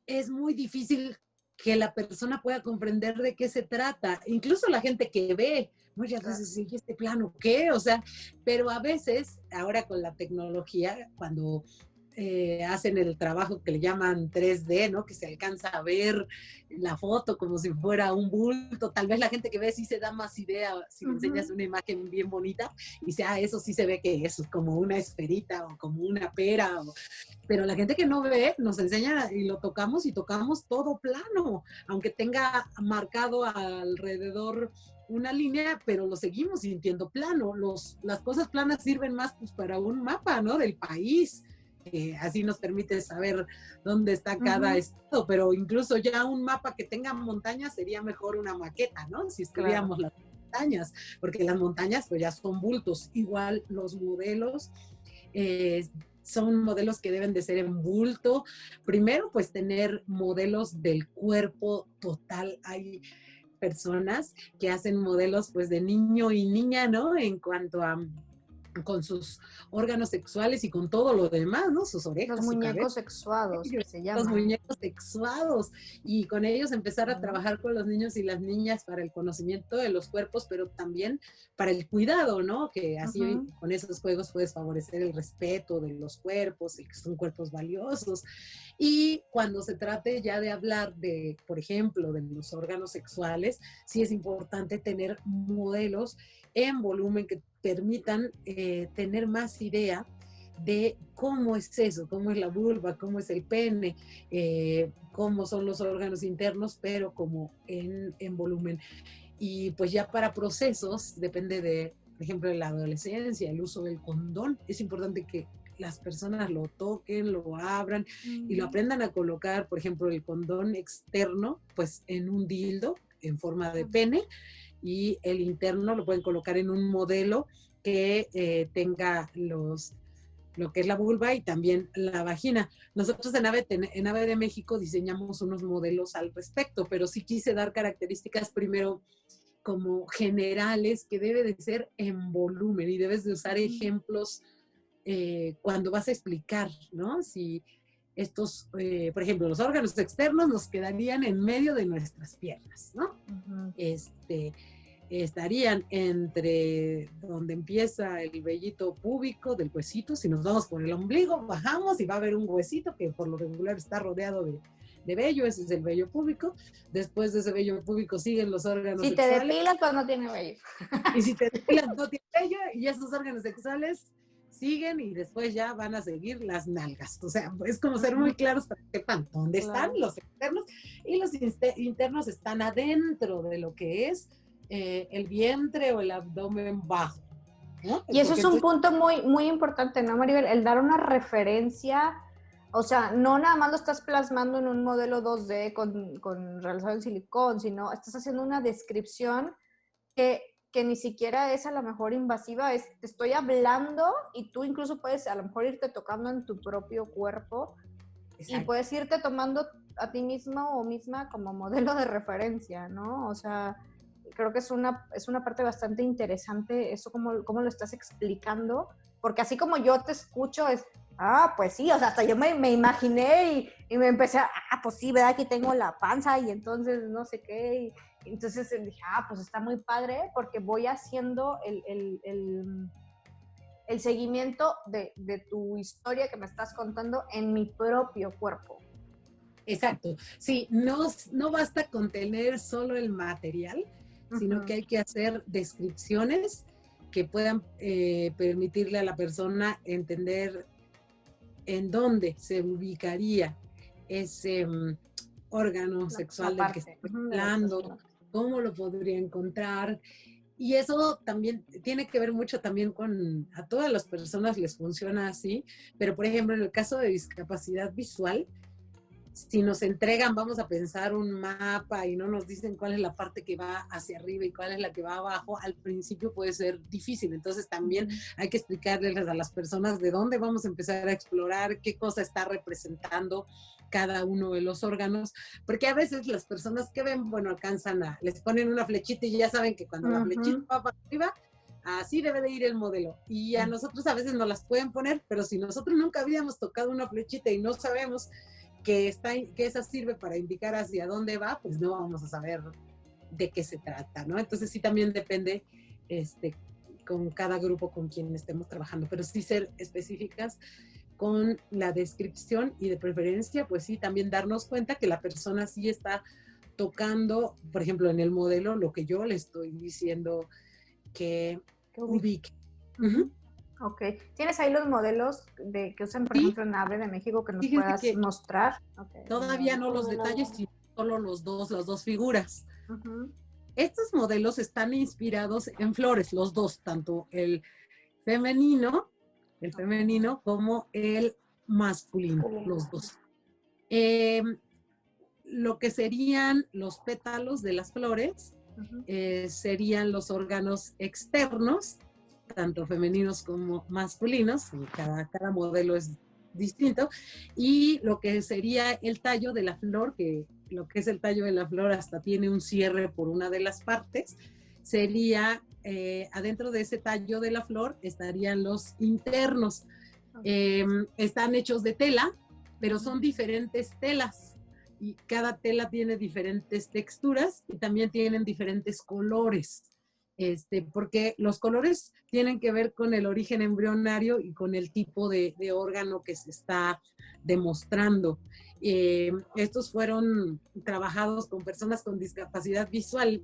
es muy difícil que la persona pueda comprender de qué se trata. Incluso la gente que ve, muchas veces dice, ¿este plano qué? O sea, pero a veces, ahora con la tecnología, cuando hacen el trabajo que le llaman 3D, ¿no? Que se alcanza a ver la foto como si fuera un bulto. Tal vez la gente que ve sí se da más idea si le enseñas una imagen bien bonita y dice, eso sí se ve que es como una esferita o como una pera. Pero la gente que no ve nos enseña y lo tocamos y tocamos todo plano, aunque tenga marcado alrededor una línea, pero lo seguimos sintiendo plano. Las cosas planas sirven más pues, para un mapa, ¿no? Del país. Así nos permite saber dónde está cada estado, pero incluso ya un mapa que tenga montañas sería mejor una maqueta, ¿no? Si estudiamos las montañas, porque las montañas pues ya son bultos. Igual los modelos son modelos que deben de ser en bulto. Primero, pues tener modelos del cuerpo total. Hay personas que hacen modelos pues de niño y niña, ¿no? En cuanto a con sus órganos sexuales y con todo lo demás, ¿no? Sus orejas, los muñecos sexuados, que se llaman. Los muñecos sexuados, y con ellos empezar a trabajar con los niños y las niñas para el conocimiento de los cuerpos, pero también para el cuidado, ¿no? Que así con esos juegos puedes favorecer el respeto de los cuerpos, y que son cuerpos valiosos. Y cuando se trate ya de hablar de, por ejemplo, de los órganos sexuales, sí es importante tener modelos en volumen que permitan tener más idea de cómo es eso, cómo es la vulva, cómo es el pene, cómo son los órganos internos, pero como en volumen. Y pues ya para procesos, depende de, por ejemplo, de la adolescencia, el uso del condón. Es importante que las personas lo toquen, lo abran y lo aprendan a colocar, por ejemplo, el condón externo, pues en un dildo en forma de pene, y el interno lo pueden colocar en un modelo que tenga lo que es la vulva y también la vagina. Nosotros en AVE de México diseñamos unos modelos al respecto, pero sí quise dar características primero como generales, que debe de ser en volumen y debes de usar ejemplos cuando vas a explicar, ¿no? Si estos, por ejemplo, los órganos externos nos quedarían en medio de nuestras piernas, ¿no? Estarían entre donde empieza el vellito púbico del huesito. Si nos vamos por el ombligo, bajamos y va a haber un huesito que por lo regular está rodeado de vello. Ese es el vello púbico. Después de ese vello púbico siguen los órganos sexuales. Si te depilas, pues no tiene vello. Y si te depilas, no tiene vello, y esos órganos sexuales siguen y después ya van a seguir las nalgas. O sea, es como ser muy claros para que sepan dónde están los externos, y los internos están adentro de lo que es el vientre o el abdomen bajo, ¿no? Y eso es un punto muy, muy importante, ¿no, Maribel? El dar una referencia, o sea, no nada más lo estás plasmando en un modelo 2D con realizado en silicón, sino estás haciendo una descripción que ni siquiera es a lo mejor invasiva, te estoy hablando y tú incluso puedes a lo mejor irte tocando en tu propio cuerpo. Exacto. Y puedes irte tomando a ti mismo o misma como modelo de referencia, ¿no? O sea, creo que es una parte bastante interesante eso, cómo lo estás explicando, porque así como yo te escucho es, pues sí, o sea, hasta yo me imaginé y me empecé pues sí, ¿verdad? Aquí tengo la panza y entonces no sé qué, Entonces dije, pues está muy padre porque voy haciendo el seguimiento de tu historia que me estás contando en mi propio cuerpo. Exacto. Sí, no basta con tener solo el material, sino que hay que hacer descripciones que puedan permitirle a la persona entender en dónde se ubicaría ese órgano sexual del que está hablando, cómo lo podría encontrar. Y eso también tiene que ver mucho también con, a todas las personas les funciona así, pero por ejemplo en el caso de discapacidad visual, si nos entregan, vamos a pensar un mapa y no nos dicen cuál es la parte que va hacia arriba y cuál es la que va abajo, al principio puede ser difícil. Entonces también hay que explicarles a las personas de dónde vamos a empezar a explorar, qué cosa está representando cada uno de los órganos, porque a veces las personas que ven, bueno, les ponen una flechita y ya saben que cuando la flechita va para arriba, así debe de ir el modelo. Y a nosotros a veces nos las pueden poner, pero si nosotros nunca habíamos tocado una flechita y no sabemos que esa sirve para indicar hacia dónde va, pues no vamos a saber de qué se trata, ¿no? Entonces sí también depende con cada grupo con quien estemos trabajando, pero sí ser específicas con la descripción y de preferencia, pues sí, también darnos cuenta que la persona sí está tocando, por ejemplo, en el modelo, lo que yo le estoy diciendo que ubique. Ok. ¿Tienes ahí los modelos que usan, por ejemplo, en AVE de México que nos puedas mostrar? Okay. Todavía no los detalles, sino solo las dos figuras. Estos modelos están inspirados en flores, los dos, tanto el femenino como el masculino, los dos. Lo que serían los pétalos de las flores serían los órganos externos, tanto femeninos como masculinos, y cada modelo es distinto, y lo que sería el tallo de la flor, que lo que es el tallo de la flor hasta tiene un cierre por una de las partes, sería adentro de ese tallo de la flor estarían los internos. Están hechos de tela, pero son diferentes telas, y cada tela tiene diferentes texturas y también tienen diferentes colores. Porque los colores tienen que ver con el origen embrionario y con el tipo de órgano que se está demostrando. Estos fueron trabajados con personas con discapacidad visual,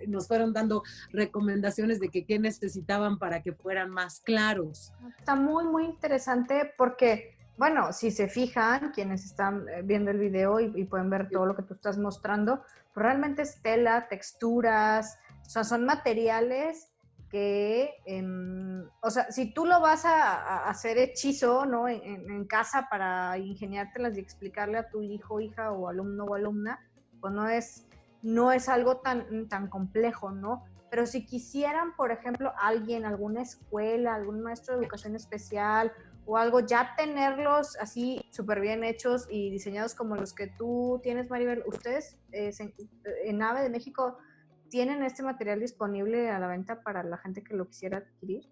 nos fueron dando recomendaciones de qué necesitaban para que fueran más claros. Está muy, muy interesante porque, bueno, si se fijan, quienes están viendo el video y pueden ver todo lo que tú estás mostrando, pues realmente es tela, texturas, o sea, son materiales que, o sea, si tú lo vas a hacer hechizo, ¿no? En casa para ingeniártelas y explicarle a tu hijo, hija o alumno o alumna, pues no es algo tan complejo, ¿no? Pero si quisieran, por ejemplo, alguna escuela, algún maestro de educación especial o algo, ya tenerlos así súper bien hechos y diseñados como los que tú tienes, Maribel, ¿ustedes en AVE de México tienen este material disponible a la venta para la gente que lo quisiera adquirir?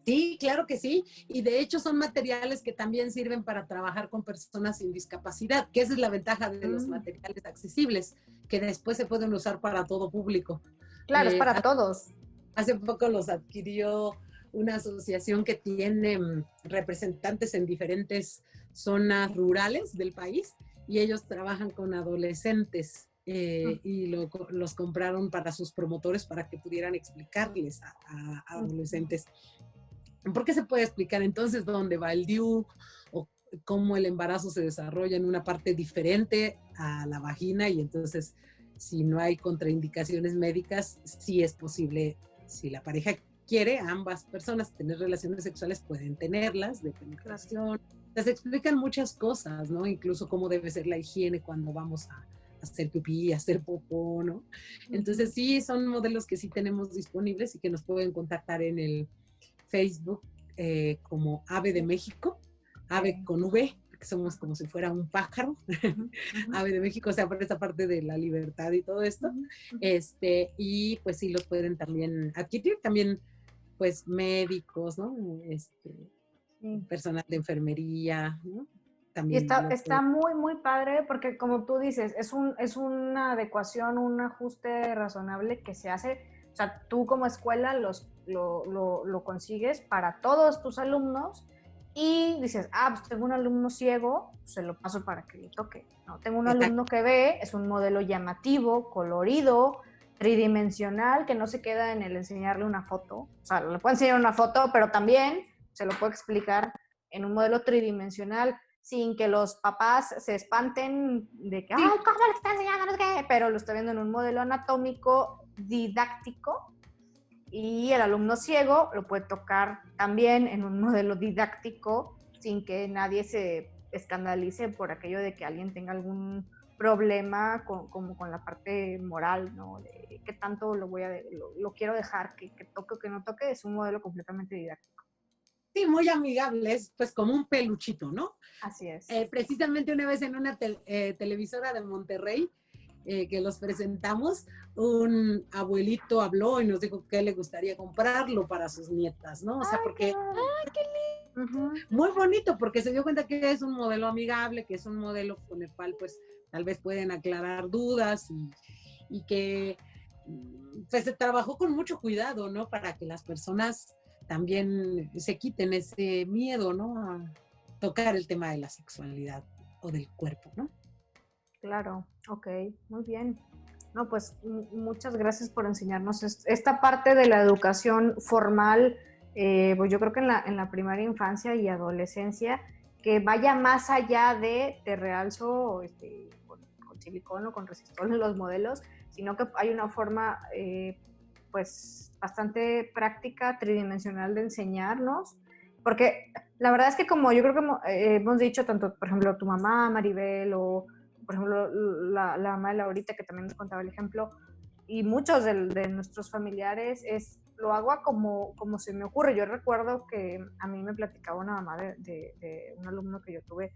Sí, claro que sí. Y de hecho son materiales que también sirven para trabajar con personas sin discapacidad, que esa es la ventaja de los materiales accesibles, que después se pueden usar para todo público. Claro, es para todos. Hace poco los adquirió una asociación que tiene representantes en diferentes zonas rurales del país y ellos trabajan con adolescentes. Y los compraron para sus promotores para que pudieran explicarles a adolescentes. ¿Por qué se puede explicar entonces dónde va el DIU o cómo el embarazo se desarrolla en una parte diferente a la vagina? Y entonces, si no hay contraindicaciones médicas, sí es posible, si la pareja quiere, ambas personas tener relaciones sexuales pueden tenerlas de penetración. Se explican muchas cosas, ¿no? Incluso cómo debe ser la higiene cuando vamos a hacer pipí, hacer popó, ¿no? Entonces sí, son modelos que sí tenemos disponibles y que nos pueden contactar en el Facebook como AVE de México, AVE con V, que somos como si fuera un pájaro, AVE de México, o sea, por esta parte de la libertad y todo esto, y pues sí los pueden también adquirir, también pues médicos, ¿no? Personal de enfermería, ¿no? Y también. está muy, muy padre porque como tú dices, es una adecuación, un ajuste razonable que se hace, o sea, tú como escuela lo consigues para todos tus alumnos y dices, pues tengo un alumno ciego, se lo paso para que le toque, ¿no? Tengo un alumno que ve, es un modelo llamativo, colorido, tridimensional, que no se queda en el enseñarle una foto, o sea, le puedo enseñar una foto, pero también se lo puedo explicar en un modelo tridimensional sin que los papás se espanten de que, ¡ay, cómo le está enseñando! No sé qué, pero lo está viendo en un modelo anatómico didáctico y el alumno ciego lo puede tocar también en un modelo didáctico sin que nadie se escandalice por aquello de que alguien tenga algún problema como con la parte moral, ¿no? De qué tanto lo quiero dejar, que toque o que no toque, es un modelo completamente didáctico. Sí, muy amigables, pues como un peluchito, ¿no? Así es. Precisamente una vez en una televisora de Monterrey, que los presentamos, un abuelito habló y nos dijo que le gustaría comprarlo para sus nietas, ¿no? O sea, porque... ¡Qué lindo! Muy bonito, porque se dio cuenta que es un modelo amigable, que es un modelo con el cual, pues, tal vez pueden aclarar dudas y que, pues, se trabajó con mucho cuidado, ¿no? Para que las personas también se quiten ese miedo, ¿no? A tocar el tema de la sexualidad o del cuerpo, ¿no? Claro, ok, muy bien. No, pues muchas gracias por enseñarnos esta parte de la educación formal, pues yo creo que en la primaria infancia y adolescencia, que vaya más allá de te realzo con silicón o con resistol en los modelos, sino que hay una forma pues bastante práctica, tridimensional de enseñarnos, porque la verdad es que como yo creo que hemos dicho, tanto por ejemplo tu mamá, Maribel, o por ejemplo, la mamá de Laurita, que también nos contaba el ejemplo, y muchos de nuestros familiares, lo hago como se me ocurre. Yo recuerdo que a mí me platicaba una mamá de un alumno que yo tuve,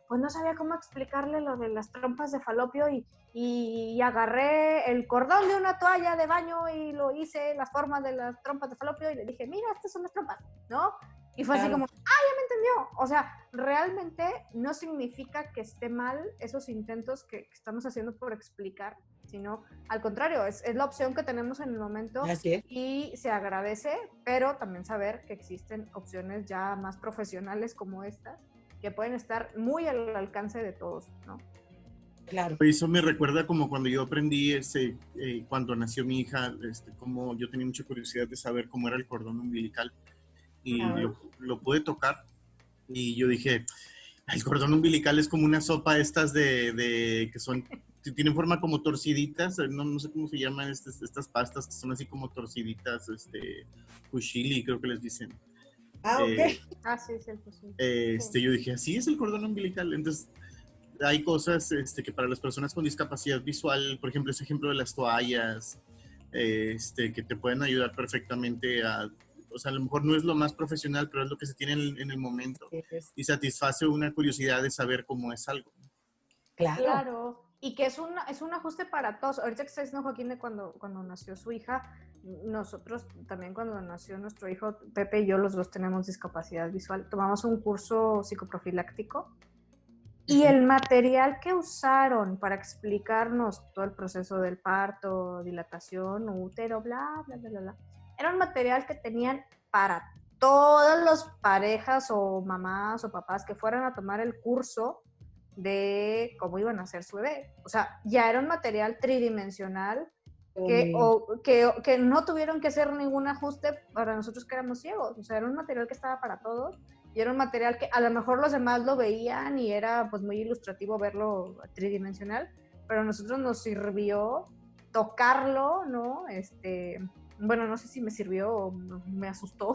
pues no sabía cómo explicarle lo de las trompas de falopio y agarré el cordón de una toalla de baño y lo hice las formas de las trompas de falopio y le dije, mira, estas son las trompas, ¿no? Y fue así como, ya me entendió. O sea, realmente no significa que esté mal esos intentos que estamos haciendo por explicar, sino al contrario, es la opción que tenemos en el momento y se agradece, pero también saber que existen opciones ya más profesionales como estas, que pueden estar muy al alcance de todos, ¿no? Claro. Eso me recuerda como cuando yo aprendí, cuando nació mi hija, como yo tenía mucha curiosidad de saber cómo era el cordón umbilical. Y lo pude tocar y yo dije, el cordón umbilical es como una sopa estas de que son, tienen forma como torciditas, no sé cómo se llaman estas pastas que son así como torciditas, fusilli creo que les dicen. Ok. Sí, es el fusilli. Yo dije, así es el cordón umbilical. Entonces hay cosas que para las personas con discapacidad visual, por ejemplo, ese ejemplo de las toallas, que te pueden ayudar perfectamente a... O sea, a lo mejor no es lo más profesional, pero es lo que se tiene en el momento. Y satisface una curiosidad de saber cómo es algo. Claro. Y que es un ajuste para todos. Ahorita que está diciendo Joaquín de cuando nació su hija, nosotros también cuando nació nuestro hijo, Pepe y yo, los dos tenemos discapacidad visual, tomamos un curso psicoprofiláctico y el material que usaron para explicarnos todo el proceso del parto, dilatación, útero, bla, bla, bla, bla, bla, era un material que tenían para todas las parejas o mamás o papás que fueran a tomar el curso de cómo iban a hacer su bebé. O sea, ya era un material tridimensional que no tuvieron que hacer ningún ajuste para nosotros que éramos ciegos. O sea, era un material que estaba para todos y era un material que a lo mejor los demás lo veían y era pues muy ilustrativo verlo tridimensional, pero a nosotros nos sirvió tocarlo, ¿no? Bueno, no sé si me sirvió o me asustó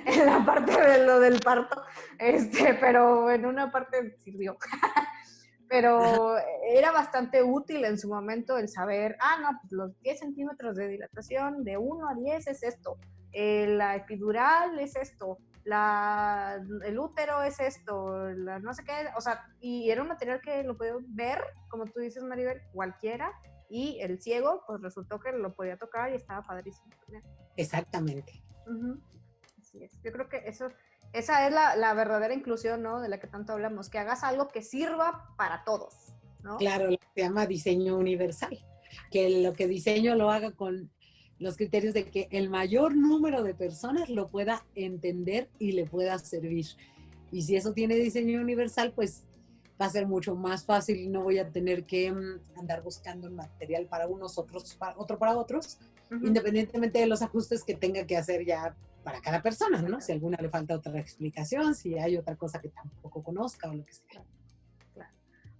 en la parte de lo del parto, pero en una parte sirvió. Pero era bastante útil en su momento el saber, no, pues los 10 centímetros de dilatación de 1 a 10 es esto, la epidural es esto, el útero es esto, no sé qué, o sea, y era un material que lo podía ver, como tú dices, Maribel, cualquiera, y el ciego, pues resultó que lo podía tocar y estaba padrísimo. Exactamente. Así es. Yo creo que eso Esa es la verdadera inclusión, ¿no? De la que tanto hablamos, que hagas algo que sirva para todos, ¿no? Claro, lo que se llama diseño universal, que lo que diseño lo haga con los criterios de que el mayor número de personas lo pueda entender y le pueda servir. Y si eso tiene diseño universal, pues va a ser mucho más fácil y no voy a tener que andar buscando el material para unos, otro para otros, independientemente de los ajustes que tenga que hacer ya para cada persona, ¿no? Si a alguna le falta otra explicación, si hay otra cosa que tampoco conozca o lo que sea. Claro.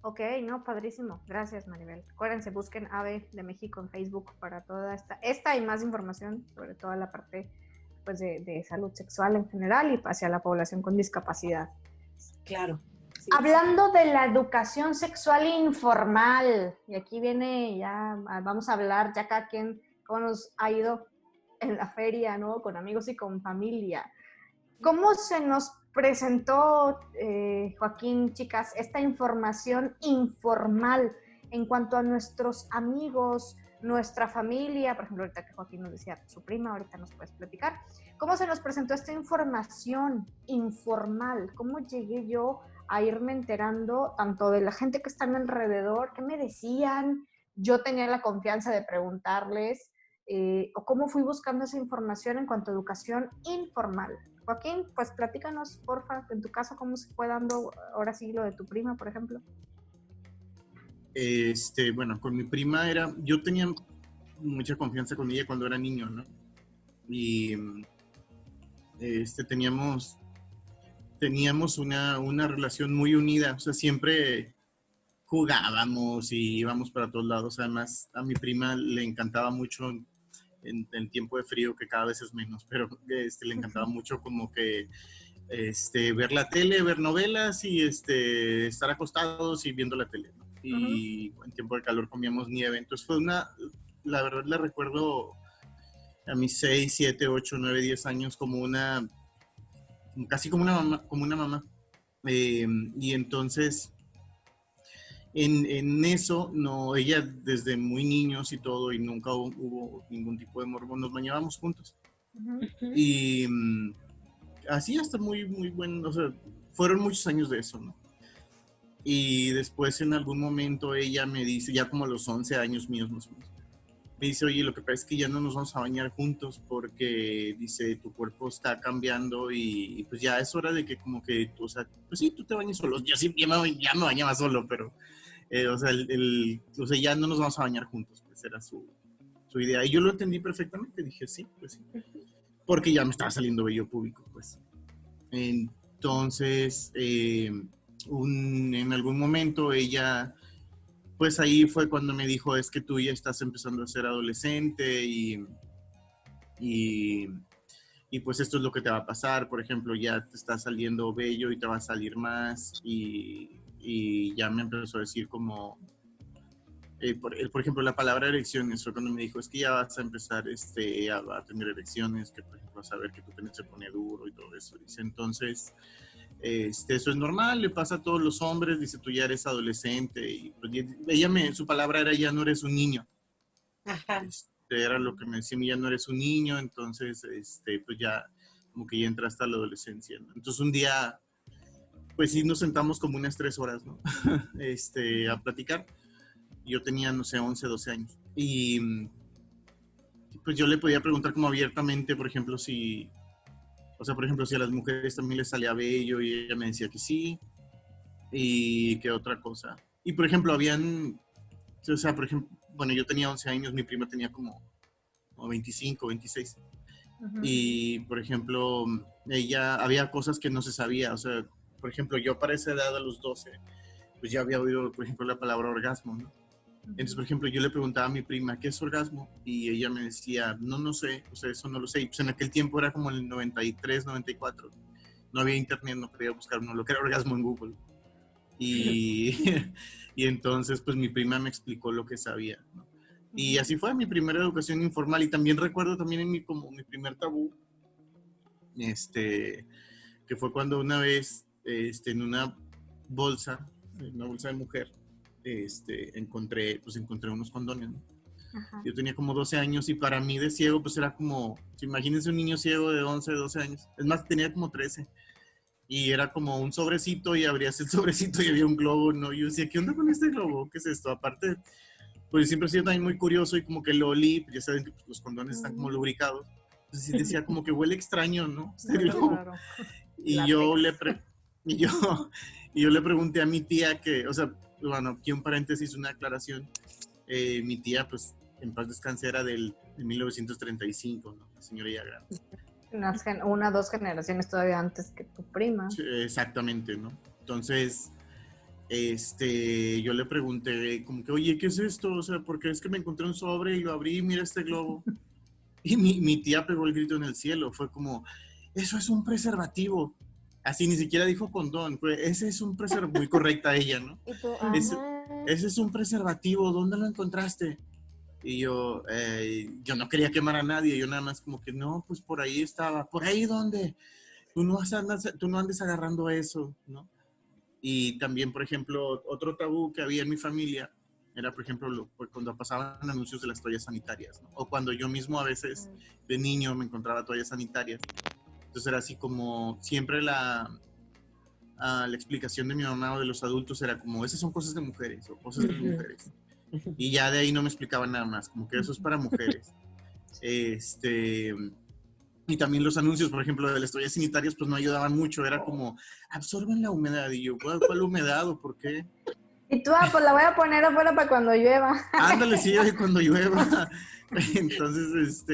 Ok, no, padrísimo. Gracias, Maribel. Acuérdense, busquen AVE de México en Facebook para toda esta y más información sobre toda la parte pues, de salud sexual en general y hacia la población con discapacidad. Claro. Sí. Hablando de la educación sexual informal, y aquí viene ya, vamos a hablar ya cada quien cómo nos ha ido en la feria, ¿no? Con amigos y con familia. ¿Cómo se nos presentó, Joaquín, chicas, esta información informal en cuanto a nuestros amigos, nuestra familia? Por ejemplo, ahorita que Joaquín nos decía su prima, ahorita nos puedes platicar. ¿Cómo se nos presentó esta información informal? ¿Cómo llegué yo a irme enterando tanto de la gente que está a mi alrededor, qué me decían? Yo tenía la confianza de preguntarles, o cómo fui buscando esa información en cuanto a educación informal. Joaquín, pues platícanos, porfa, en tu caso, cómo se fue dando ahora sí lo de tu prima, por ejemplo. Bueno, con mi prima yo tenía mucha confianza con ella cuando era niño, ¿no? Y teníamos una relación muy unida, o sea, siempre jugábamos y íbamos para todos lados. Además, a mi prima le encantaba mucho en el tiempo de frío, que cada vez es menos, pero le encantaba mucho como que ver la tele, ver novelas y estar acostados y viendo la tele, ¿no? Y en tiempo de calor comíamos nieve. Entonces la verdad la recuerdo a mis 6, 7, 8, 9, 10 años casi como una mamá. Y entonces en eso, no, ella desde muy niños y todo, y nunca hubo ningún tipo de morbo, nos bañábamos juntos. Y así hasta muy, muy bueno, o sea, fueron muchos años de eso, ¿no? Y después en algún momento ella me dice, ya como a los 11 años míos más o menos, me dice, oye, lo que pasa es que ya no nos vamos a bañar juntos porque, dice, tu cuerpo está cambiando y pues ya es hora de que como que, o sea, pues sí, tú te bañes solo. Yo sí, ya me bañaba solo, pero, o sea, ya no nos vamos a bañar juntos, pues era su idea. Y yo lo entendí perfectamente, dije, sí, pues sí. Porque ya me estaba saliendo vello público, pues. Entonces, en algún momento ella... Pues ahí fue cuando me dijo, es que tú ya estás empezando a ser adolescente y pues esto es lo que te va a pasar. Por ejemplo, ya te está saliendo vello y te va a salir más. Y ya me empezó a decir como, por ejemplo, la palabra erecciones fue cuando me dijo, es que ya vas a empezar a tener erecciones, que por ejemplo vas a ver que tu pene se pone duro y todo eso. Dice, entonces... eso es normal, le pasa a todos los hombres, dice, tú ya eres adolescente, y pues, su palabra era, ya no eres un niño. Ajá. Era lo que me decía, ya no eres un niño, entonces, pues ya, como que ya entraste a la adolescencia, ¿no? Entonces un día, pues sí nos sentamos como unas 3 horas, ¿no? A platicar. Yo tenía, no sé, 11, 12 años. Y pues yo le podía preguntar como abiertamente, por ejemplo, por ejemplo, si a las mujeres también les salía vello, y ella me decía que sí, y que otra cosa. Y, por ejemplo, por ejemplo, bueno, yo tenía 11 años, mi prima tenía como 25, 26. Y, por ejemplo, había cosas que no se sabía. O sea, por ejemplo, yo para esa edad, a los 12, pues ya había oído, por ejemplo, la palabra orgasmo, ¿no? Entonces, por ejemplo, yo le preguntaba a mi prima, ¿qué es orgasmo? Y ella me decía, no sé, o sea, eso no lo sé. Y pues en aquel tiempo era como el 93, 94. No había internet, no podía buscar uno lo que era orgasmo en Google. Y entonces, pues mi prima me explicó lo que sabía, ¿no? Y así fue mi primera educación informal. Y también recuerdo también como mi primer tabú, que fue cuando una vez, en una bolsa de mujer, encontré unos condones, ¿no? Yo tenía como 12 años y para mí de ciego pues era como, imagínense un niño ciego de 11, 12 años, es más, tenía como 13, Y era como un sobrecito y abrías el sobrecito y había un globo, ¿no? Y yo decía, ¿qué onda con este globo? ¿Qué es esto? Aparte, pues siempre he sido también muy curioso y como que lo olí, pues ya saben que pues, los condones están como lubricados. Entonces sí decía como que huele extraño, ¿no? Este globo. Claro. Y yo y yo, y yo le pregunté a mi tía que, o sea, bueno, aquí un paréntesis, una aclaración. Mi tía, pues, en paz descanse, era de 1935, ¿no? La señora ya grande. Una, 2 generaciones todavía antes que tu prima. Sí, exactamente, ¿no? Entonces, yo le pregunté como que, oye, ¿qué es esto? O sea, porque es que me encontré un sobre y lo abrí, mira este globo. Y mi tía pegó el grito en el cielo, fue como, eso es un preservativo. Así ni siquiera dijo condón, ese es un preservativo, muy correcta ella, ¿no? Y tú, Ese es un preservativo, ¿dónde lo encontraste? Y yo no quería quemar a nadie, yo nada más como que, no, pues por ahí estaba, ¿por ahí dónde? Tú no andes agarrando eso, ¿no? Y también, por ejemplo, otro tabú que había en mi familia era, por ejemplo, cuando pasaban anuncios de las toallas sanitarias, ¿no? O cuando yo mismo a veces de niño me encontraba toallas sanitarias. Entonces era así como siempre la explicación de mi mamá o de los adultos era como, esas son cosas de mujeres o cosas de mujeres. Y ya de ahí no me explicaban nada más, como que eso es para mujeres. Y también los anuncios, por ejemplo, de las toallas sanitarias, pues no ayudaban mucho, era como, absorben la humedad. Y yo, ¿cuál humedad o por qué? Y tú, pues la voy a poner afuera para cuando llueva. Ándale, sí, cuando llueva. Entonces,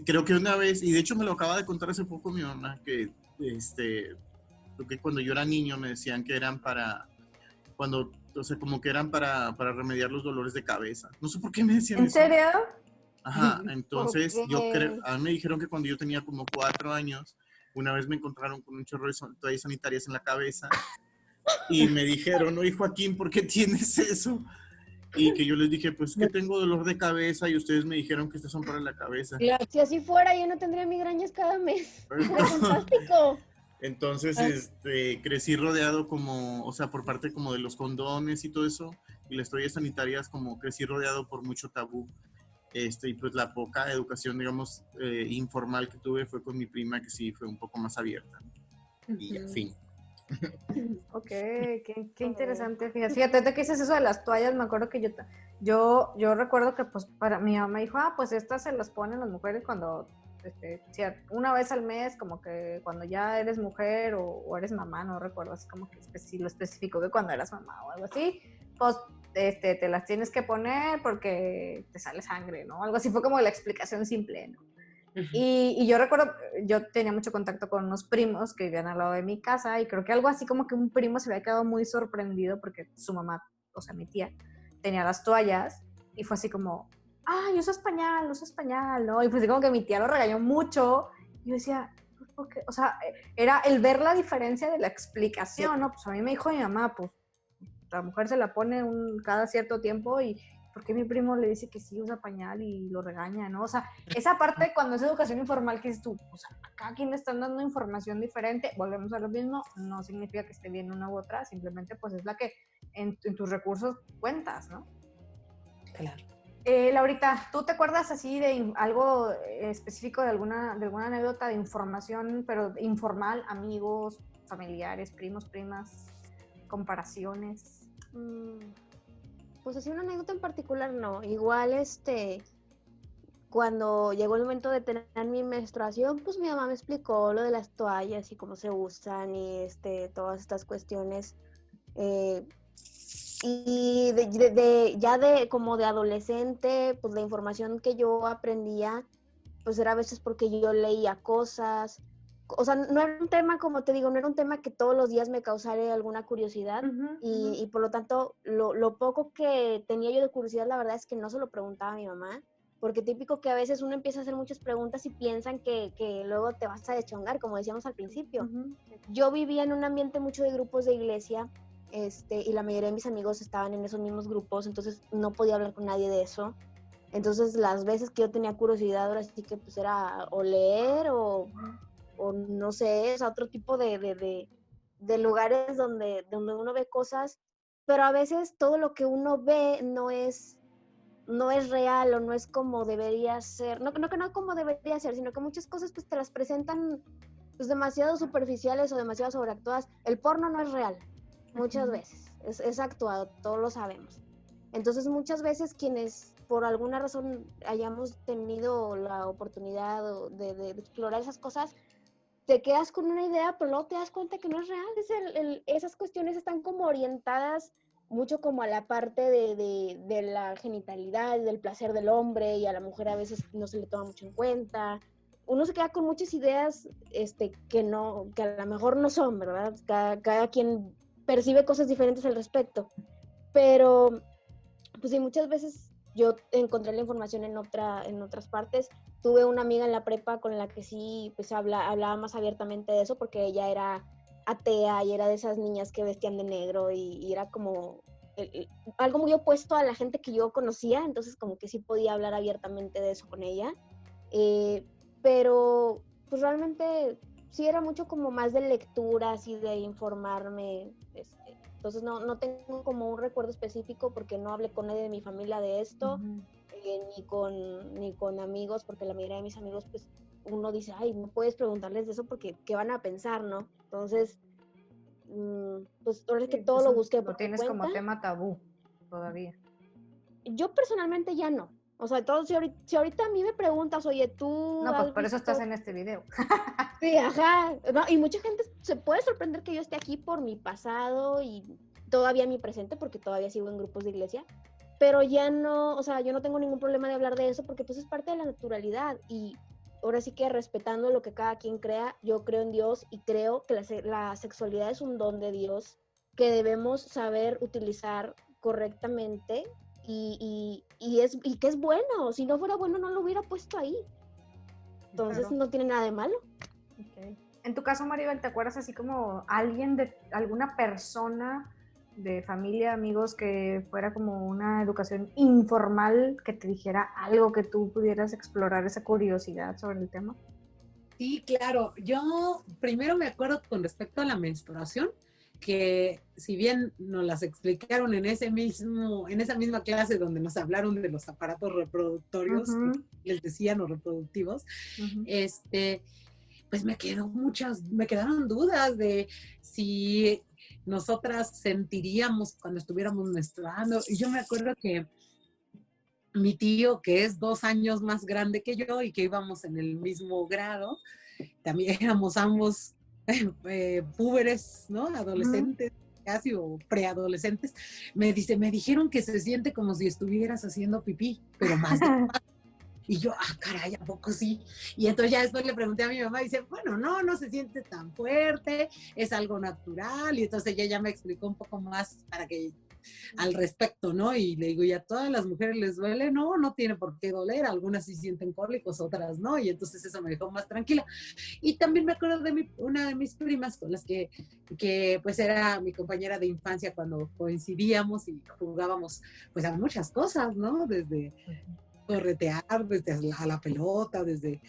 creo que una vez, y de hecho me lo acaba de contar hace poco mi mamá, que creo que cuando yo era niño me decían que eran o sea, como que eran para remediar los dolores de cabeza. No sé por qué me decían eso. ¿En serio? Ajá, entonces a mí me dijeron que cuando yo tenía como 4 años, una vez me encontraron con un chorro de toallas sanitarias en la cabeza y me dijeron, oye Joaquín, ¿por qué tienes eso? Y que yo les dije, pues que tengo dolor de cabeza y ustedes me dijeron que estas son para la cabeza. Si así fuera, yo no tendría migrañas cada mes. ¡Fantástico! Entonces, crecí rodeado como, o sea, por parte como de los condones y todo eso, y las toallas sanitarias como crecí rodeado por mucho tabú. Y pues la poca educación, digamos, informal que tuve fue con mi prima, que sí fue un poco más abierta. Y en fin. Ok, qué interesante. Fíjate, ahorita que dices eso de las toallas, me acuerdo que yo recuerdo que pues para mi mamá dijo, pues estas se las ponen las mujeres cuando, una vez al mes, como que cuando ya eres mujer o eres mamá, no recuerdo, así como que lo especificó que cuando eras mamá o algo así, pues te las tienes que poner porque te sale sangre, ¿no? Algo así fue como la explicación simple, ¿no? Y yo recuerdo, yo tenía mucho contacto con unos primos que vivían al lado de mi casa y creo que algo así como que un primo se había quedado muy sorprendido porque su mamá, o sea, mi tía, tenía las toallas y fue así como, usas pañal, ¿no? Y pues así como que mi tía lo regañó mucho y yo decía, ¿por qué? O sea, era el ver la diferencia de la explicación, ¿no? Pues a mí me dijo mi mamá, pues la mujer se la pone cada cierto tiempo y ¿por qué mi primo le dice que sí usa pañal y lo regaña, no? O sea, esa parte cuando es educación informal que dices tú, o sea, acá quien le están dando información diferente, volvemos a lo mismo, no significa que esté bien una u otra, simplemente pues es la que en tus recursos cuentas, ¿no? Claro. Laurita, ¿tú te acuerdas así de algo específico de alguna anécdota de información, pero informal, amigos, familiares, primos, primas, comparaciones? Pues así una anécdota en particular no. Igual cuando llegó el momento de tener mi menstruación, pues mi mamá me explicó lo de las toallas y cómo se usan y todas estas cuestiones. Y como de adolescente, pues la información que yo aprendía, pues era a veces porque yo leía cosas. O sea, no era un tema, como te digo, no era un tema que todos los días me causara alguna curiosidad. Y por lo tanto, lo poco que tenía yo de curiosidad, la verdad es que no se lo preguntaba a mi mamá, porque típico que a veces uno empieza a hacer muchas preguntas y piensan que luego te vas a deschongar, como decíamos al principio. Yo vivía en un ambiente mucho de grupos de iglesia, y la mayoría de mis amigos estaban en esos mismos grupos, entonces no podía hablar con nadie de eso. Entonces las veces que yo tenía curiosidad, ahora sí que pues era o leer o no sé, es otro tipo de lugares donde uno ve cosas, pero a veces todo lo que uno ve no es real o no es como debería ser, no como debería ser, sino que muchas cosas pues te las presentan pues, demasiado superficiales o demasiado sobreactuadas. El porno no es real, muchas veces, es actuado, todos lo sabemos. Entonces muchas veces quienes por alguna razón hayamos tenido la oportunidad de explorar esas cosas, te quedas con una idea, pero luego te das cuenta que no es real. Esas cuestiones están como orientadas mucho como a la parte de la genitalidad, del placer del hombre, y a la mujer a veces no se le toma mucho en cuenta. Uno se queda con muchas ideas que a lo mejor no son, ¿verdad? Cada quien percibe cosas diferentes al respecto. Pero, pues sí, muchas veces yo encontré la información en otras partes. Tuve una amiga en la prepa con la que sí pues hablaba más abiertamente de eso, porque ella era atea y era de esas niñas que vestían de negro y era como algo muy opuesto a la gente que yo conocía, entonces como que sí podía hablar abiertamente de eso con ella. Pero pues realmente sí era mucho como más de lecturas y de informarme. Entonces no tengo como un recuerdo específico porque no hablé con nadie de mi familia de esto, ni con amigos, porque la mayoría de mis amigos, pues uno dice, ay, no puedes preguntarles de eso porque ¿qué van a pensar, no? Entonces, pues ahora es que todo lo busqué por lo tienes como tema tabú todavía. Yo personalmente ya no. O sea, si ahorita a mí me preguntas, oye, tú... No, pues por eso estás en este video. Sí, ajá. No, y mucha gente se puede sorprender que yo esté aquí por mi pasado y todavía mi presente, porque todavía sigo en grupos de iglesia. Pero ya no, o sea, yo no tengo ningún problema de hablar de eso porque pues es parte de la naturalidad. Y ahora sí que respetando lo que cada quien crea, yo creo en Dios y creo que la sexualidad es un don de Dios que debemos saber utilizar correctamente y que es bueno. Si no fuera bueno, no lo hubiera puesto ahí. Entonces Claro. no tiene nada de malo. Okay. En tu caso, Maribel, ¿te acuerdas así como alguna persona de familia, amigos, que fuera como una educación informal, que te dijera algo que tú pudieras explorar esa curiosidad sobre el tema? Sí, claro. Yo primero me acuerdo con respecto a la menstruación, que si bien nos las explicaron en esa misma clase donde nos hablaron de los aparatos reproductorios, les decían los reproductivos, pues me quedaron dudas de si nosotras sentiríamos cuando estuviéramos menstruando. Y yo me acuerdo que mi tío, que es 2 años más grande que yo y que íbamos en el mismo grado, también éramos ambos púberes, ¿no? Adolescentes, casi, o preadolescentes. Me dijeron que se siente como si estuvieras haciendo pipí, pero más de... Y yo, caray, ¿a poco sí? Y entonces ya después le pregunté a mi mamá y dice, bueno, no se siente tan fuerte, es algo natural. Y entonces ella ya me explicó un poco más al respecto, ¿no? Y le digo, ¿y a todas las mujeres les duele? No tiene por qué doler, algunas sí sienten cólicos, otras no, y entonces eso me dejó más tranquila. Y también me acuerdo de una de mis primas con las que pues era mi compañera de infancia cuando coincidíamos y jugábamos pues a muchas cosas, ¿no? Desde corretear, desde a la pelota, desde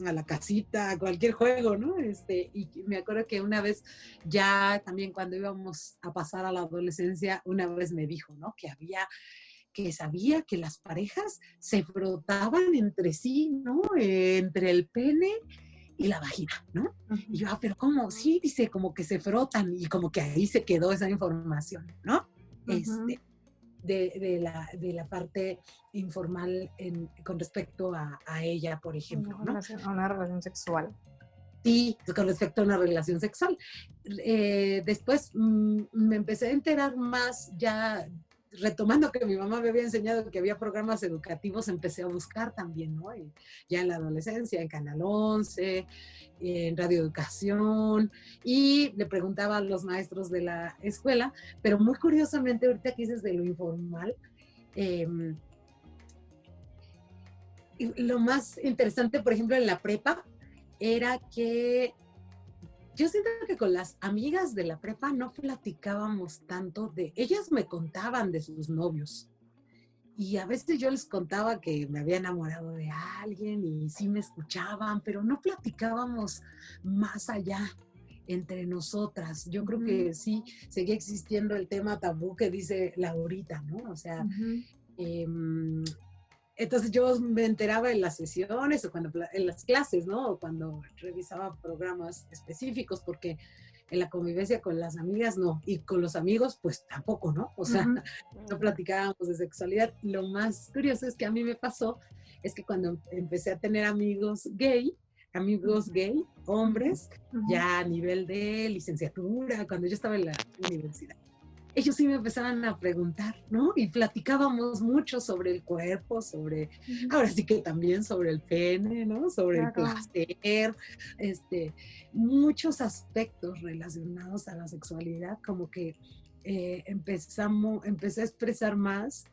a la casita, a cualquier juego, ¿no? Y me acuerdo que una vez, ya también cuando íbamos a pasar a la adolescencia, una vez me dijo, ¿no? Que sabía que las parejas se frotaban entre sí, ¿no? Entre el pene y la vagina, ¿no? Y yo, pero ¿cómo? Sí, dice, como que se frotan, y como que ahí se quedó esa información, ¿no? De la parte informal con respecto a ella, por ejemplo, ¿no? Una relación sexual. Sí, con respecto a una relación sexual. Después me empecé a enterar más, ya retomando que mi mamá me había enseñado que había programas educativos, empecé a buscar también, ¿no? Ya en la adolescencia, en Canal 11, en Radio Educación, y le preguntaba a los maestros de la escuela, pero muy curiosamente, ahorita que dices de lo informal, lo más interesante, por ejemplo, en la prepa, era que yo siento que con las amigas de la prepa no platicábamos tanto ellas me contaban de sus novios, y a veces yo les contaba que me había enamorado de alguien y sí me escuchaban, pero no platicábamos más allá entre nosotras. Yo creo que sí seguía existiendo el tema tabú que dice Laurita, ¿no? O sea, Entonces yo me enteraba en las sesiones o en las clases, ¿no? O cuando revisaba programas específicos, porque en la convivencia con las amigas no, y con los amigos pues tampoco, ¿no? O sea, no platicábamos de sexualidad. Lo más curioso es que a mí me pasó, es que cuando empecé a tener amigos gay, hombres, ya a nivel de licenciatura, cuando yo estaba en la universidad, ellos sí me empezaban a preguntar, ¿no? Y platicábamos mucho sobre el cuerpo, ahora sí que también sobre el pene, ¿no? Sobre el placer, muchos aspectos relacionados a la sexualidad, como que empecé a expresar más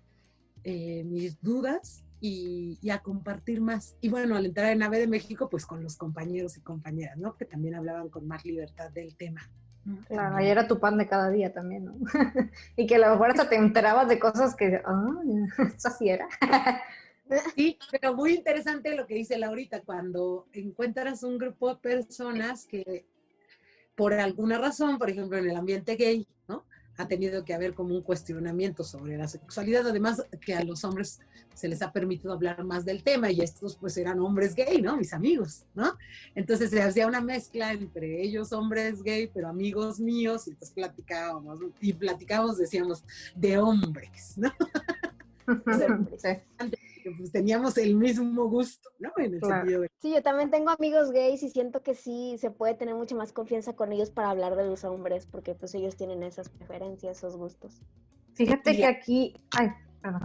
mis dudas y a compartir más. Y bueno, al entrar en AVE de México, pues con los compañeros y compañeras, ¿no? Que también hablaban con más libertad del tema. Claro, ahí era tu pan de cada día también, ¿no? Y que a lo mejor hasta te enterabas de cosas que, eso así era. Sí, pero muy interesante lo que dice Laurita, cuando encuentras un grupo de personas que por alguna razón, por ejemplo, en el ambiente gay, ¿no? Ha tenido que haber como un cuestionamiento sobre la sexualidad, además que a los hombres se les ha permitido hablar más del tema y estos pues eran hombres gay, ¿no? Mis amigos, ¿no? Entonces se hacía una mezcla entre ellos hombres gay, pero amigos míos, y entonces platicábamos, decíamos, de hombres, ¿no? Pues teníamos el mismo gusto, ¿no? En el sentido de... Sí, yo también tengo amigos gays y siento que sí se puede tener mucha más confianza con ellos para hablar de los hombres, porque pues ellos tienen esas preferencias, esos gustos. Fíjate que aquí... Ay, perdón.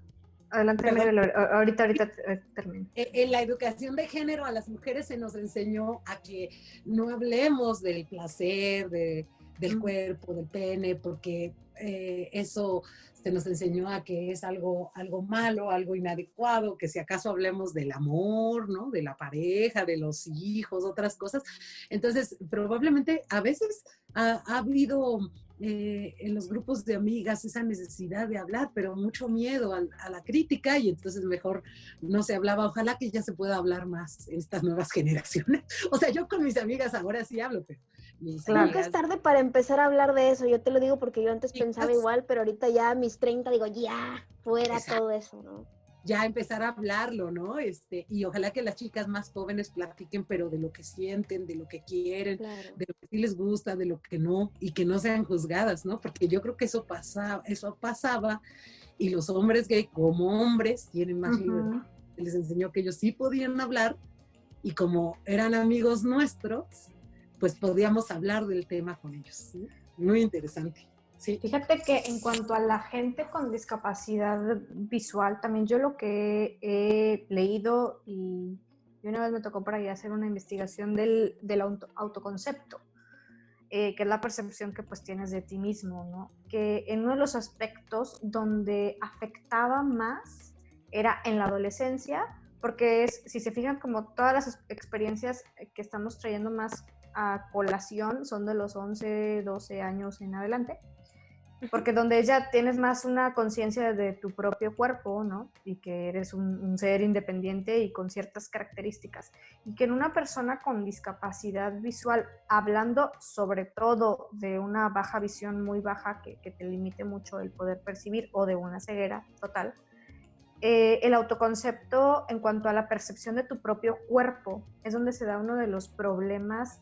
Adelante, ahorita termino. En la educación de género a las mujeres se nos enseñó a que no hablemos del placer, del cuerpo, del pene, porque eso se nos enseñó a que es algo malo, algo inadecuado, que si acaso hablemos del amor, ¿no? De la pareja, de los hijos, otras cosas. Entonces, probablemente a veces ha habido en los grupos de amigas esa necesidad de hablar, pero mucho miedo a la crítica y entonces mejor no se hablaba. Ojalá que ya se pueda hablar más en estas nuevas generaciones. O sea, yo con mis amigas ahora sí hablo, pero claro, amigas... que es tarde para empezar a hablar de eso, yo te lo digo porque yo antes pensaba igual, pero ahorita ya a mis 30 digo, ya, fuera todo eso, ¿no? Ya empezar a hablarlo, ¿no? Y ojalá que las chicas más jóvenes platiquen, pero de lo que sienten, de lo que quieren, claro, de lo que sí les gusta, de lo que no, y que no sean juzgadas, ¿no? Porque yo creo que eso pasaba, y los hombres gay como hombres tienen más libertad. Les enseñó que ellos sí podían hablar, y como eran amigos nuestros, pues podíamos hablar del tema con ellos, ¿sí? Muy interesante. Sí. Fíjate que en cuanto a la gente con discapacidad visual, también yo lo que he leído y una vez me tocó por ahí hacer una investigación del autoconcepto, que es la percepción que pues tienes de ti mismo, ¿no? Que en uno de los aspectos donde afectaba más era en la adolescencia, porque si se fijan como todas las experiencias que estamos trayendo más a colación son de los 11, 12 años en adelante. Porque donde ya tienes más una conciencia de tu propio cuerpo, ¿no? Y que eres un ser independiente y con ciertas características. Y que en una persona con discapacidad visual, hablando sobre todo de una baja visión muy baja que te limite mucho el poder percibir o de una ceguera total, el autoconcepto en cuanto a la percepción de tu propio cuerpo es donde se da uno de los problemas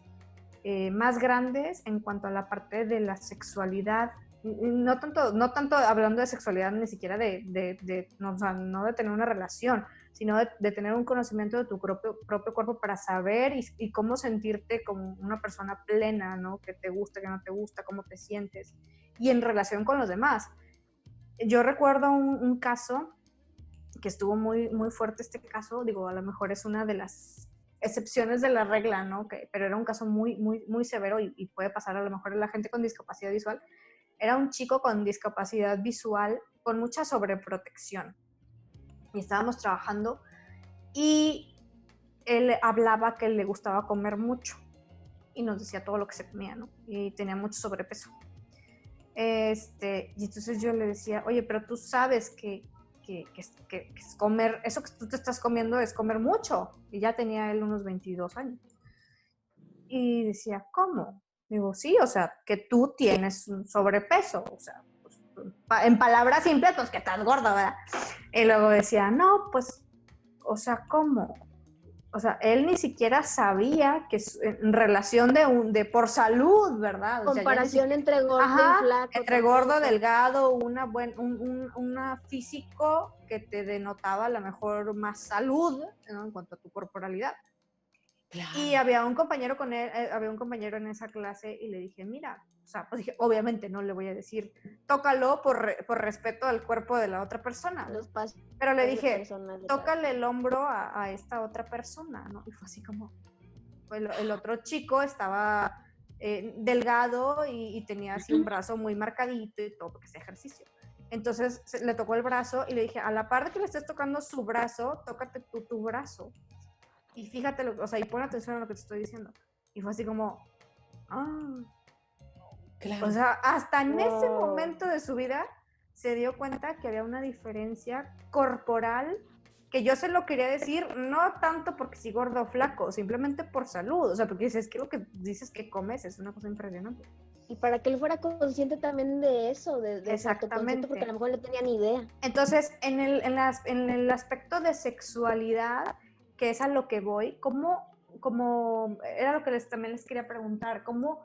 más grandes en cuanto a la parte de la sexualidad. No tanto hablando de sexualidad, ni siquiera no de tener una relación, sino de tener un conocimiento de tu propio cuerpo para saber y cómo sentirte como una persona plena, ¿no? Que te gusta, que no te gusta, cómo te sientes, y en relación con los demás. Yo recuerdo un caso que estuvo muy, muy fuerte este caso, digo, a lo mejor es una de las excepciones de la regla, ¿no? Pero era un caso muy, muy, muy severo y puede pasar a lo mejor a la gente con discapacidad visual. Era un chico con discapacidad visual con mucha sobreprotección. Y estábamos trabajando y él hablaba que le gustaba comer mucho y nos decía todo lo que se comía, ¿no? Y tenía mucho sobrepeso. Y entonces yo le decía, oye, pero tú sabes que es comer, eso que tú te estás comiendo es comer mucho. Y ya tenía él unos 22 años. Y decía, ¿cómo? Digo, sí, o sea, que tú tienes un sobrepeso, o sea, pues, en palabras simples, pues que estás gordo, ¿verdad? Y luego decía, no, pues o sea, ¿cómo? O sea, él ni siquiera sabía que en relación de por salud, ¿verdad? O sea, Comparación entre gordo y flaco. Entre gordo, delgado, una físico que te denotaba a lo mejor más salud, ¿no? En cuanto a tu corporalidad. Claro. Y había un compañero con él, había un compañero en esa clase y le dije, mira, o sea, pues dije, obviamente no le voy a decir, tócalo por respeto al cuerpo de la otra persona. Pero le dije, tócale el hombro a esta otra persona, ¿no? Y fue así como, el otro chico estaba delgado y tenía así un brazo muy marcadito y todo, porque hacía ejercicio. Entonces le tocó el brazo y le dije, a la par de que le estés tocando su brazo, tócate tú tu brazo. Y fíjate, o sea, y pon atención a lo que te estoy diciendo. Y fue así como, claro. O sea, hasta en ese momento de su vida se dio cuenta que había una diferencia corporal que yo se lo quería decir, no tanto porque si gordo o flaco, simplemente por salud. O sea, porque dices, ¿qué es lo que dices que comes? Es una cosa impresionante. Y para que él fuera consciente también de eso, de exactamente, porque a lo mejor no tenía ni idea. Entonces, en el aspecto de sexualidad, que es a lo que voy, ¿cómo era lo que también les quería preguntar, ¿cómo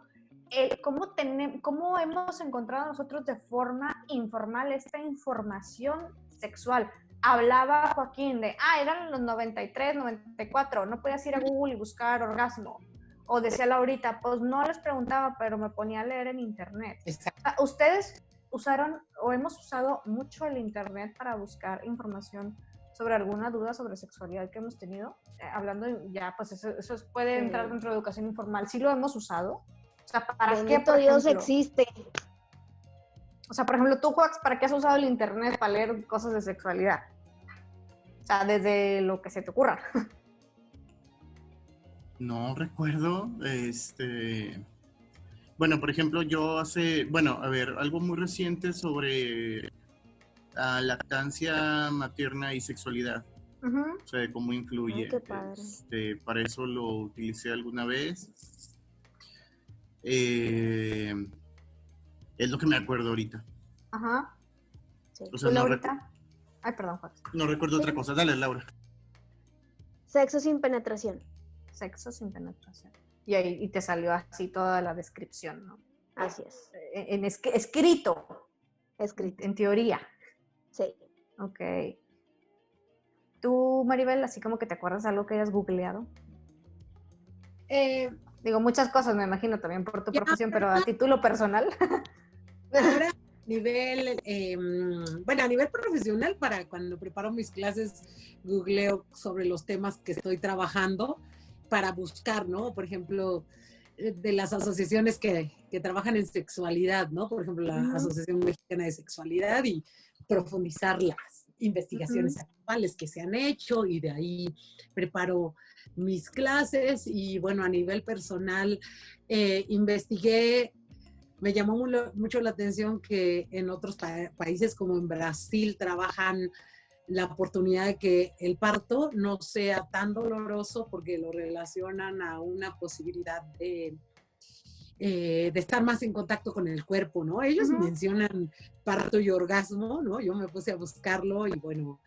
hemos encontrado nosotros de forma informal esta información sexual? Hablaba Joaquín de, eran los 93, 94, no podías ir a Google y buscar orgasmo. O decía Laurita, pues no les preguntaba, pero me ponía a leer en internet. Exacto. O sea, ¿ustedes usaron o hemos usado mucho el internet para buscar información sobre alguna duda sobre sexualidad que hemos tenido? Hablando ya, pues eso puede entrar dentro de educación informal. ¿Sí lo hemos usado? O sea, ¿para qué, por Dios existe? O sea, por ejemplo, tú, Joax, ¿para qué has usado el internet para leer cosas de sexualidad? O sea, desde lo que se te ocurra. No recuerdo, Bueno, por ejemplo, algo muy reciente sobre lactancia materna y sexualidad. Uh-huh. O sea, cómo influye. Qué padre. Para eso lo utilicé alguna vez. Es lo que me acuerdo ahorita. Ajá. Sí. O sea, perdón, Juan. No recuerdo otra cosa. Dale, Laura. Sexo sin penetración. Sexo sin penetración. Y te salió así toda la descripción, ¿no? Así es. Escrito. Escrito. En teoría. Sí. Ok. ¿Tú, Maribel, así como que te acuerdas de algo que hayas googleado? Digo, muchas cosas, me imagino, también por tu profesión, pero a título personal. Ahora, a nivel profesional, para cuando preparo mis clases, googleo sobre los temas que estoy trabajando para buscar, ¿no? Por ejemplo, de las asociaciones que trabajan en sexualidad, ¿no? Por ejemplo, la Asociación Mexicana de Sexualidad, y profundizar las investigaciones actuales que se han hecho, y de ahí preparo mis clases. Y bueno, a nivel personal, investigué, me llamó mucho la atención que en otros países como en Brasil trabajan la oportunidad de que el parto no sea tan doloroso, porque lo relacionan a una posibilidad de estar más en contacto con el cuerpo, ¿no? Ellos mencionan parto y orgasmo, ¿no? Yo me puse a buscarlo y bueno,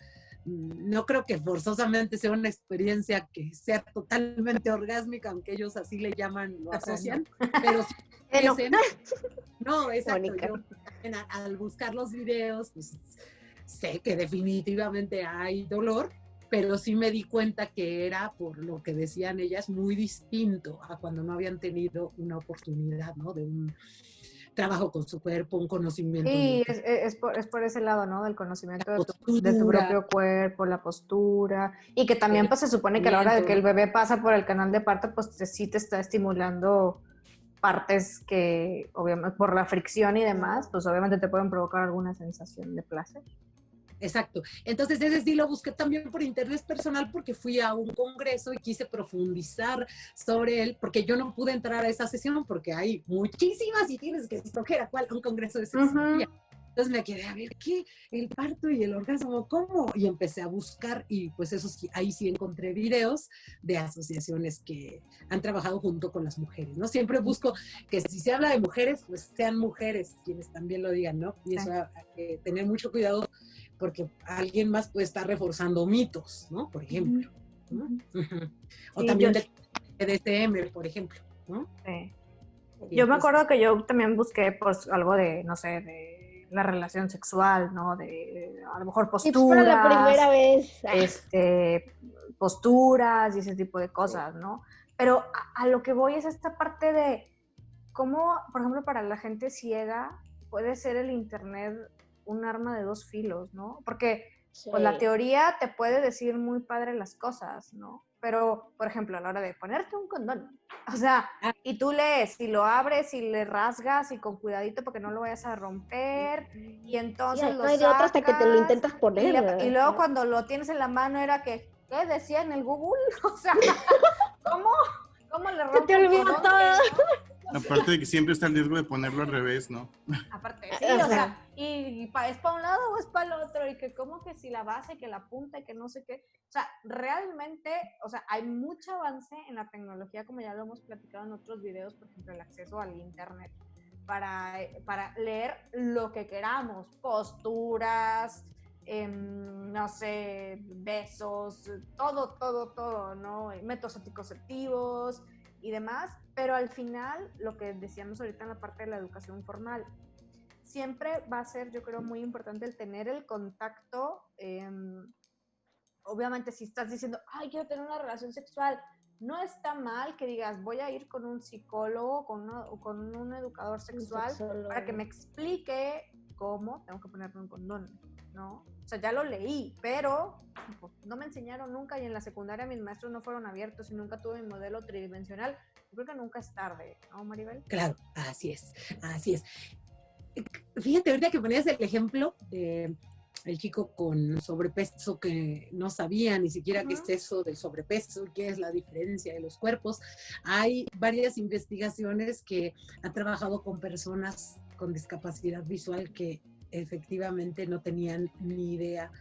no creo que forzosamente sea una experiencia que sea totalmente orgásmica, aunque ellos así le llaman, lo asocian, pero sí dicen, no, exacto. Yo, al buscar los videos, pues sé que definitivamente hay dolor, pero sí me di cuenta que era, por lo que decían ellas, muy distinto a cuando no habían tenido una oportunidad, ¿no? De un trabajo con su cuerpo, un conocimiento. Sí, es por ese lado, ¿no? Del conocimiento de tu propio cuerpo, la postura, y que también pues se supone que a la hora de que el bebé pasa por el canal de parto, pues sí te está estimulando partes que, obviamente, por la fricción y demás, pues obviamente te pueden provocar alguna sensación de placer. Exacto. Entonces ese sí lo busqué también por interés personal, porque fui a un congreso y quise profundizar sobre él, porque yo no pude entrar a esa sesión porque hay muchísimas y tienes que escoger a cuál, un congreso de sexología. Entonces me quedé a ver, ¿qué? El parto y el orgasmo, ¿cómo? Y empecé a buscar, y pues eso sí, ahí sí encontré videos de asociaciones que han trabajado junto con las mujeres, ¿no? Siempre busco que si se habla de mujeres, pues sean mujeres quienes también lo digan, ¿no? Y eso hay que tener mucho cuidado porque alguien más puede estar reforzando mitos, ¿no? Por ejemplo. ¿No? O Sí, también del DSM, por ejemplo, ¿no? Sí. Y Yo me entonces, acuerdo que yo también busqué pues algo de, no sé, de la relación sexual, ¿no? De a lo mejor Tips para la primera vez. posturas y ese tipo de cosas, ¿no? Pero a lo que voy es esta parte de cómo, por ejemplo, para la gente ciega puede ser el internet un arma de dos filos, ¿no? Porque Sí. pues la teoría te puede decir muy padre las cosas, ¿no? Pero, por ejemplo, a la hora de ponerte un condón, o sea, y tú lees y lo abres y le rasgas y con cuidadito porque no lo vayas a romper y entonces Sí, lo no hay de otra hasta que te lo sacas intentas poner. y luego cuando lo tienes en la mano era que, ¿qué decía en el Google? O sea, ¿cómo? ¿Cómo le Se rompo te un olvidó condón? todo. Aparte de que siempre está el riesgo de ponerlo al revés, ¿no? Aparte, sí, O o sea, sea, y ¿es para un lado o es para el otro? Y que como que si la base, que la punta y que no sé qué. O sea, realmente, o sea, hay mucho avance en la tecnología, como ya lo hemos platicado en otros videos, por ejemplo, el acceso al internet, para leer lo que queramos, posturas, no sé, besos, todo, ¿no? Métodos anticonceptivos y demás, pero al final, lo que decíamos ahorita en la parte de la educación formal, siempre va a ser, yo creo, muy importante el tener el contacto. Obviamente, si estás diciendo, ay, quiero tener una relación sexual, no está mal que digas, voy a ir con un psicólogo, con un educador sexual, para que me explique cómo tengo que ponerme un condón, ¿no? O sea, ya lo leí, pero pues, no me enseñaron nunca y en la secundaria mis maestros no fueron abiertos y nunca tuve mi modelo tridimensional. Yo creo que nunca es tarde, ¿no, Maribel? claro, así es, así es. Fíjate, ahorita que ponías el ejemplo de el chico con sobrepeso que no sabía ni siquiera qué es eso del sobrepeso, qué es la diferencia de los cuerpos. Hay varias investigaciones que han trabajado con personas con discapacidad visual que efectivamente no tenían ni idea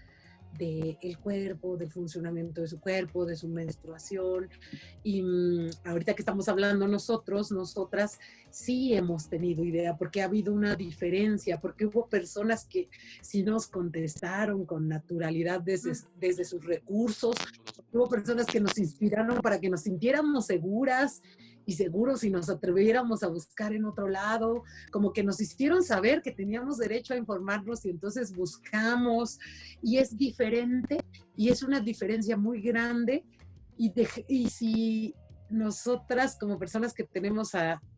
del cuerpo, del funcionamiento de su cuerpo, de su menstruación. Y ahorita que estamos hablando nosotros, nosotras sí hemos tenido idea, porque ha habido una diferencia, porque hubo personas que sí nos contestaron con naturalidad desde sus recursos, hubo personas que nos inspiraron para que nos sintiéramos seguras y seguros y nos atreviéramos a buscar en otro lado, como que nos hicieron saber que teníamos derecho a informarnos y entonces buscamos, y es diferente, y es una diferencia muy grande, y si nosotras como personas que tenemos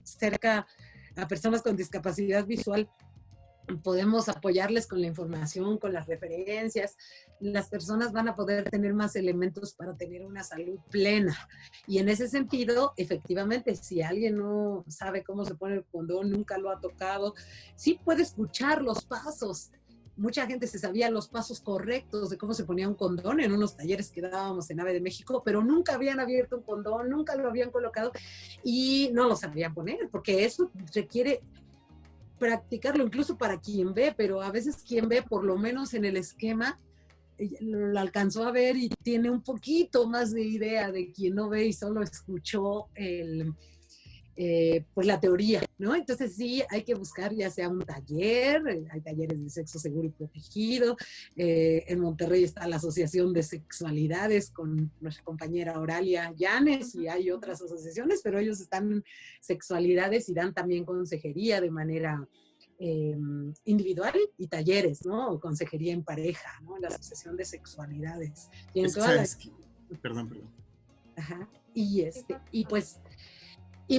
cerca a personas con discapacidad visual, podemos apoyarles con la información, con las referencias, las personas van a poder tener más elementos para tener una salud plena. Y en ese sentido, efectivamente, si alguien no sabe cómo se pone el condón, nunca lo ha tocado, sí puede escuchar los pasos. Mucha gente se sabía los pasos correctos de cómo se ponía un condón en unos talleres que dábamos en AVE de México, pero nunca habían abierto un condón, nunca lo habían colocado y no lo sabían poner, porque eso requiere practicarlo incluso para quien ve, pero a veces quien ve, por lo menos en el esquema, lo alcanzó a ver y tiene un poquito más de idea de quien no ve y solo escuchó pues la teoría, ¿no? Entonces sí, hay que buscar ya sea un taller, hay talleres de sexo seguro y protegido, en Monterrey está la Asociación de Sexualidades con nuestra compañera Auralia Llanes y hay otras asociaciones, pero ellos están en sexualidades y dan también consejería de manera individual y talleres, ¿no? O consejería en pareja, ¿no? La Asociación de Sexualidades. Y en toda ¿Sabes qué? Perdón. Ajá. Y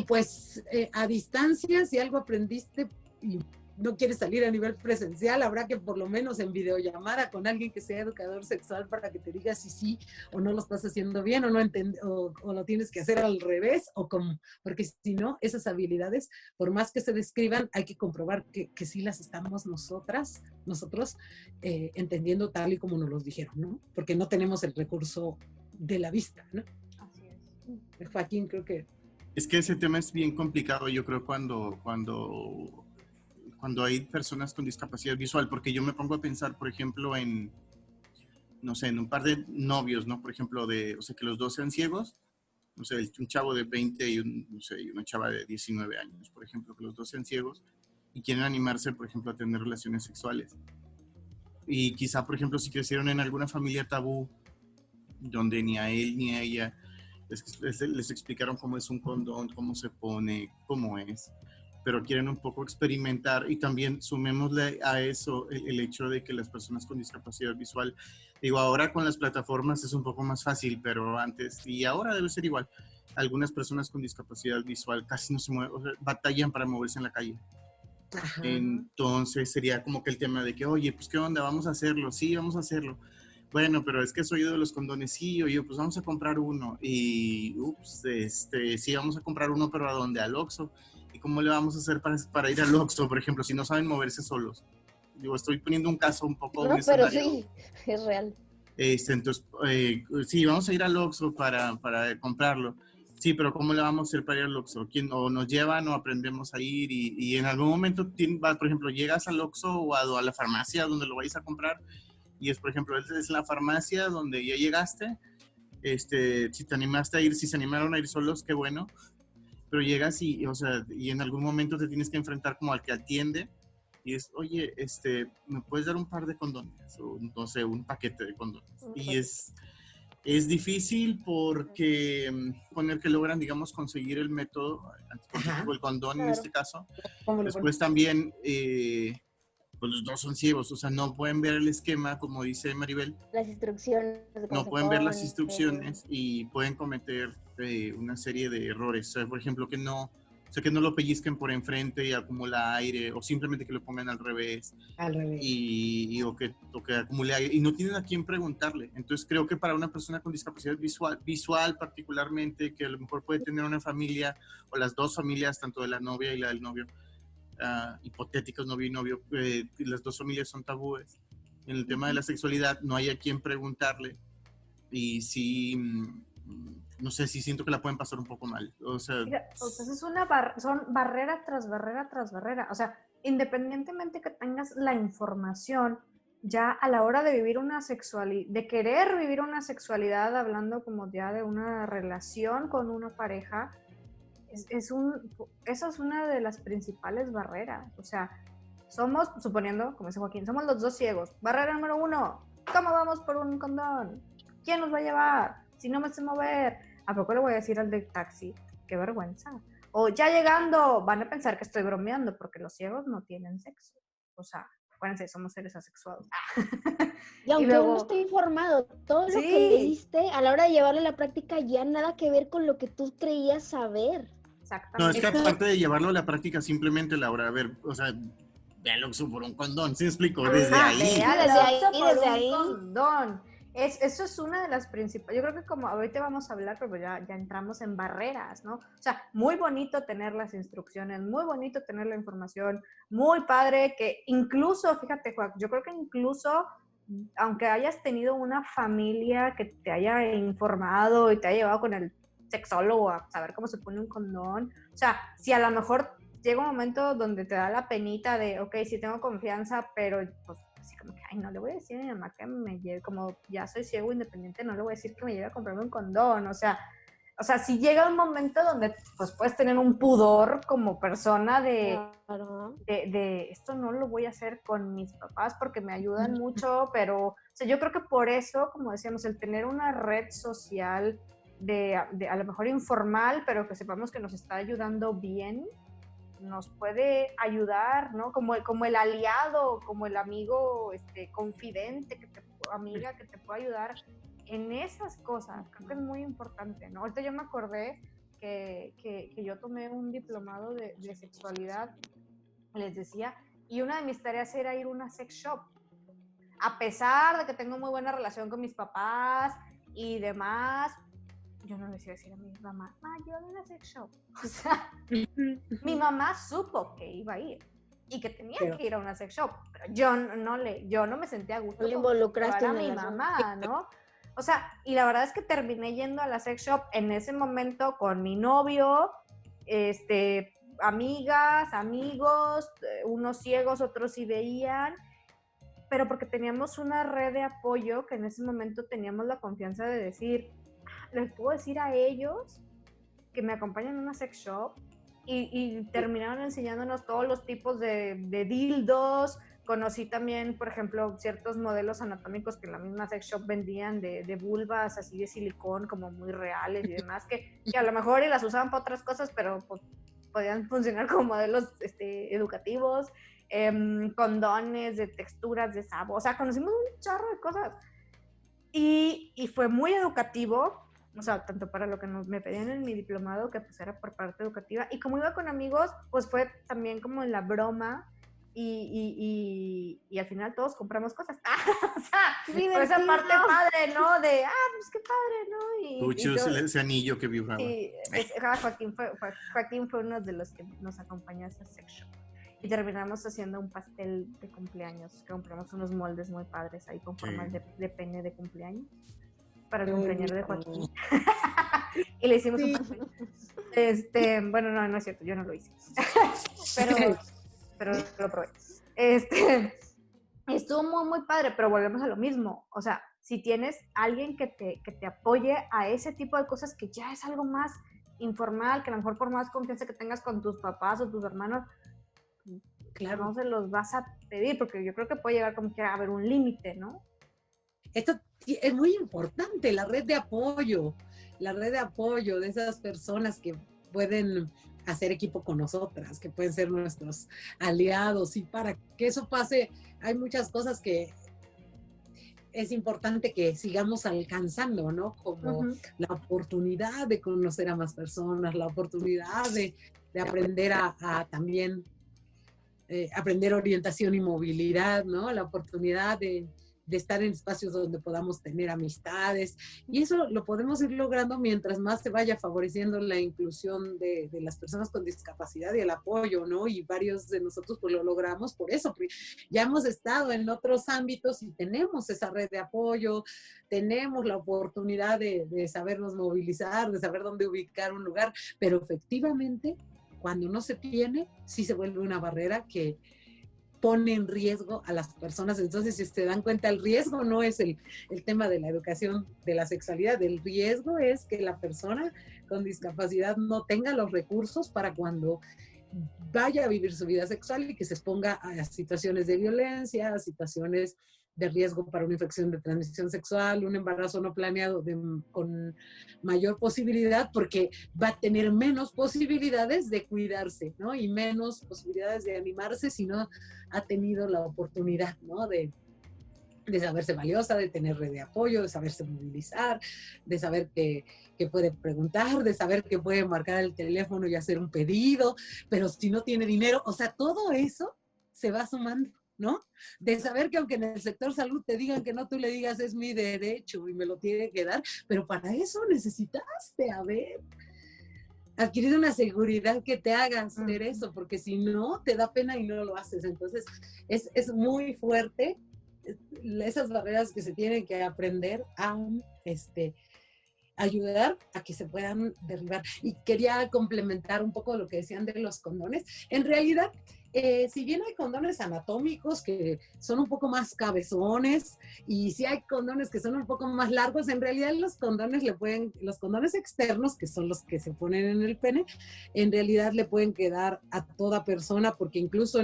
pues a distancia, si algo aprendiste y no quieres salir a nivel presencial, habrá que por lo menos en videollamada con alguien que sea educador sexual para que te diga si sí o no lo estás haciendo bien o no o lo tienes que hacer al revés o como, porque si no, esas habilidades, por más que se describan, hay que comprobar que sí las estamos nosotros entendiendo tal y como nos los dijeron, ¿no? Porque no tenemos el recurso de la vista, ¿no? Así es. Joaquín, creo que Es que ese tema es bien complicado, yo creo, cuando hay personas con discapacidad visual, porque yo me pongo a pensar, por ejemplo, no sé, en un par de novios, ¿no? Por ejemplo, o sea, que los dos sean ciegos, no sé, un chavo de 20 y una chava de 19 años, por ejemplo, que los dos sean ciegos y quieren animarse, por ejemplo, a tener relaciones sexuales. Y quizá, por ejemplo, si crecieron en alguna familia tabú, donde ni a él ni a ella les explicaron cómo es un condón, cómo se pone, cómo es, pero quieren un poco experimentar. Y también sumémosle a eso el hecho de que las personas con discapacidad visual, digo, ahora con las plataformas es un poco más fácil, pero antes y ahora debe ser igual. Algunas personas con discapacidad visual casi no se mueven, o sea, batallan para moverse en la calle. Ajá. Entonces sería como que el tema de que, oye, pues ¿qué onda? ¿Vamos a hacerlo? Sí, vamos a hacerlo. Bueno, pero es que soy de los condones. Sí, oye, pues vamos a comprar uno. Y, sí, vamos a comprar uno, pero ¿a dónde? Al Oxxo. ¿Y cómo le vamos a hacer para ir al Oxxo, por ejemplo, si no saben moverse solos? Digo, estoy poniendo un caso un poco, un No, pero escenario. sí, es real. Entonces, sí, vamos a ir al Oxxo para comprarlo. Sí, pero ¿cómo le vamos a hacer para ir al Oxxo? ¿Quién, o nos llevan o aprendemos a ir? Y en algún momento, por ejemplo, llegas al Oxxo o a la farmacia donde lo vais a comprar y es, por ejemplo, es la farmacia donde ya llegaste. Si te animaste a ir, si se animaron a ir solos, qué bueno. Pero llegas o sea, y en algún momento te tienes que enfrentar como al que atiende y es, oye, ¿me puedes dar un par de condones? O no sé, un paquete de condones. Y es difícil porque con el que logran, digamos, conseguir el método anticonceptivo, el condón en este caso. Después también, pues los dos son ciegos, o sea, no pueden ver el esquema, como dice Maribel. Las instrucciones. No pueden ver las instrucciones y pueden cometer una serie de errores. O sea, por ejemplo, que no lo pellizquen por enfrente y acumula aire, o simplemente que lo pongan al revés. Al revés. O que acumule aire. Y no tienen a quién preguntarle. Entonces creo que para una persona con discapacidad visual particularmente, que a lo mejor puede tener una familia, o las dos familias, tanto de la novia y la del novio, hipotéticos novio y novio, las dos familias son tabúes. En el tema de la sexualidad no hay a quien preguntarle y sí, no sé, sí siento que la pueden pasar un poco mal. O sea, son barrera tras barrera tras barrera. O sea, independientemente que tengas la información, ya a la hora de vivir una sexualidad, de querer vivir una sexualidad, hablando como ya de una relación con una pareja, eso es una de las principales barreras. O sea, somos, suponiendo, como dice Joaquín, somos los dos ciegos. Barrera número 1, ¿cómo vamos por un condón? ¿Quién nos va a llevar? Si no me sé mover, ¿a poco le voy a decir al del taxi? ¡Qué vergüenza! O ya llegando, van a pensar que estoy bromeando porque los ciegos no tienen sexo. O sea, acuérdense, somos seres asexuados. Y aunque luego, uno esté informado, todo lo que leíste a la hora de llevarlo a la práctica ya nada que ver con lo que tú creías saber. Exactamente. No, es que aparte de llevarlo a la práctica, simplemente, Laura, a ver, o sea, ve al Oxxo por un condón, ¿sí me explico? Desde ahí. Desde ahí. Condón. Eso es una de las principales. Yo creo que como ahorita vamos a hablar, pero ya entramos en barreras, ¿no? O sea, muy bonito tener las instrucciones, muy bonito tener la información, muy padre que incluso, fíjate, Juan, yo creo que incluso, aunque hayas tenido una familia que te haya informado y te haya llevado con el sexólogo a saber cómo se pone un condón, o sea, si a lo mejor llega un momento donde te da la penita de, ok, sí tengo confianza, pero pues así como que, ay, no le voy a decir a mi mamá que me lleve, como ya soy ciego independiente, no le voy a decir que me lleve a comprarme un condón, o sea, si llega un momento donde pues puedes tener un pudor como persona de esto no lo voy a hacer con mis papás porque me ayudan mucho, pero, o sea, yo creo que por eso, como decíamos, el tener una red social de a lo mejor informal, pero que sepamos que nos está ayudando bien, nos puede ayudar, ¿no? Como el aliado, como el amigo confidente, amiga que te puede ayudar en esas cosas. Creo que es muy importante, ¿no? Ahorita yo me acordé que yo tomé un diplomado de sexualidad, les decía, y una de mis tareas era ir a una sex shop. A pesar de que tengo muy buena relación con mis papás y demás, yo no les iba a decir a mi mamá, llévame a una sex shop. O sea, mi mamá supo que iba a ir y que tenía que ir a una sex shop, pero yo no me sentía a gusto con involucraste a mi mamá, ¿no? O sea, y la verdad es que terminé yendo a la sex shop en ese momento con mi novio, amigas, amigos, unos ciegos, otros sí veían, pero porque teníamos una red de apoyo que en ese momento teníamos la confianza de decir, les puedo decir a ellos que me acompañan a una sex shop y terminaron enseñándonos todos los tipos de dildos, conocí también, por ejemplo, ciertos modelos anatómicos que en la misma sex shop vendían de vulvas así de silicón, como muy reales y demás, que a lo mejor y las usaban para otras cosas, pero pues, podían funcionar como modelos educativos, condones de texturas de sabor, o sea, conocimos un chorro de cosas. Y fue muy educativo, o sea, tanto para lo que me pedían en mi diplomado, que pues era por parte educativa, y como iba con amigos, pues fue también como en la broma, y al final todos compramos cosas. O sea, fue esa parte padre, ¿no? De, pues qué padre, ¿no? Mucho ese anillo que vibraba. Y Joaquín fue uno de los que nos acompañó a esa sex shop. Y terminamos haciendo un pastel de cumpleaños. Compramos unos moldes muy padres ahí con formas de pene de cumpleaños para el cumpleaños de Joaquín. Y le hicimos un pastel. Bueno, no es cierto, yo no lo hice. pero lo probé. Estuvo muy, muy padre, pero volvemos a lo mismo. O sea, si tienes alguien que te apoye a ese tipo de cosas que ya es algo más informal, que a lo mejor por más confianza que tengas con tus papás o tus hermanos, claro, no se los vas a pedir, porque yo creo que puede llegar como que a haber un límite, ¿no? Esto es muy importante, la red de apoyo de esas personas que pueden hacer equipo con nosotras, que pueden ser nuestros aliados, y para que eso pase, hay muchas cosas que es importante que sigamos alcanzando, ¿no? Como la oportunidad de conocer a más personas, la oportunidad de aprender a también aprender orientación y movilidad, ¿no? La oportunidad de estar en espacios donde podamos tener amistades, y eso lo podemos ir logrando mientras más se vaya favoreciendo la inclusión de las personas con discapacidad y el apoyo, ¿no? Y varios de nosotros pues lo logramos por eso, porque ya hemos estado en otros ámbitos y tenemos esa red de apoyo, tenemos la oportunidad de sabernos movilizar, de saber dónde ubicar un lugar, pero efectivamente cuando no se tiene, sí se vuelve una barrera que pone en riesgo a las personas. Entonces, si se dan cuenta, el riesgo no es el tema de la educación de la sexualidad, el riesgo es que la persona con discapacidad no tenga los recursos para cuando vaya a vivir su vida sexual y que se exponga a situaciones de violencia, a situaciones de riesgo para una infección de transmisión sexual, un embarazo no planeado con mayor posibilidad, porque va a tener menos posibilidades de cuidarse, ¿no? Y menos posibilidades de animarse si no ha tenido la oportunidad, ¿no? De saberse valiosa, de tener red de apoyo, de saberse movilizar, de saber que puede preguntar, de saber que puede marcar el teléfono y hacer un pedido, pero si no tiene dinero, o sea, todo eso se va sumando, ¿no? De saber que aunque en el sector salud te digan que no, tú le digas es mi derecho y me lo tiene que dar, pero para eso necesitaste haber adquirido una seguridad que te haga hacer eso, porque si no, te da pena y no lo haces. Entonces, es muy fuerte esas barreras que se tienen que aprender a ayudar a que se puedan derribar. Y quería complementar un poco lo que decían de los condones. En realidad, si bien hay condones anatómicos que son un poco más cabezones, y si hay condones que son un poco más largos, en realidad los condones externos, que son los que se ponen en el pene, en realidad le pueden quedar a toda persona, porque incluso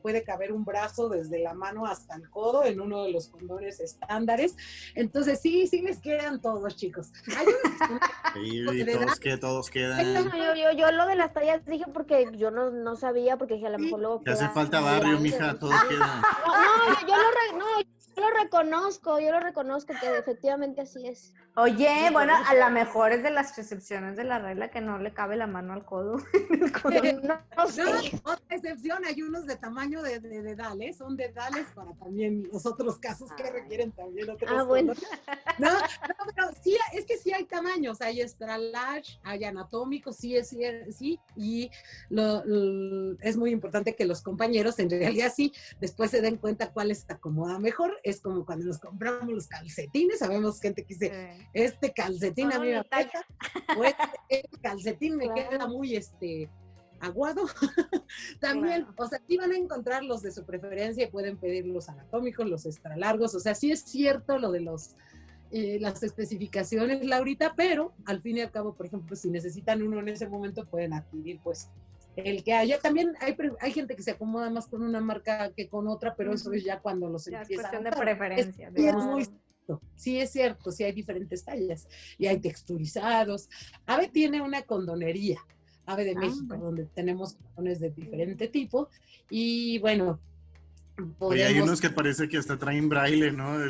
puede caber un brazo desde la mano hasta el codo en uno de los condones estándares. Entonces sí les quedan todos, chicos. Hay todos quedan. Yo lo de las tallas dije porque yo no sabía, porque dije a lo mejor luego te hace falta barrio, mija, todo queda. Yo lo reconozco que efectivamente así es. Oye, bueno, a lo mejor es de las excepciones de la regla que no le cabe la mano al codo. No sé. Otra excepción, hay unos de tamaño de dedales, son dedales para también los otros casos que requieren también otros. Bueno. No, pero sí, es que sí hay tamaños, hay extra large, hay anatómicos, sí, y es muy importante que los compañeros en realidad sí después se den cuenta cuál les acomoda mejor. Es como cuando nos compramos los calcetines, sabemos gente que dice, este calcetín a mí me aprieta, o este calcetín me queda muy aguado. También, o sea, sí van a encontrar los de su preferencia y pueden pedir los anatómicos, los extra largos. O sea, sí es cierto lo de las especificaciones, Laurita, pero al fin y al cabo, por ejemplo, si necesitan uno en ese momento, pueden adquirir pues el que haya. También hay gente que se acomoda más con una marca que con otra, pero eso es ya cuando los Ya es empiezan cuestión a de usar. preferencia. Sí, es muy cierto. Sí, es cierto, sí hay diferentes tallas y hay texturizados. AVE tiene una condonería, AVE de México, donde tenemos condones de diferente tipo y bueno, Oye, hay unos podemos... que parece que hasta traen braille, ¿no? De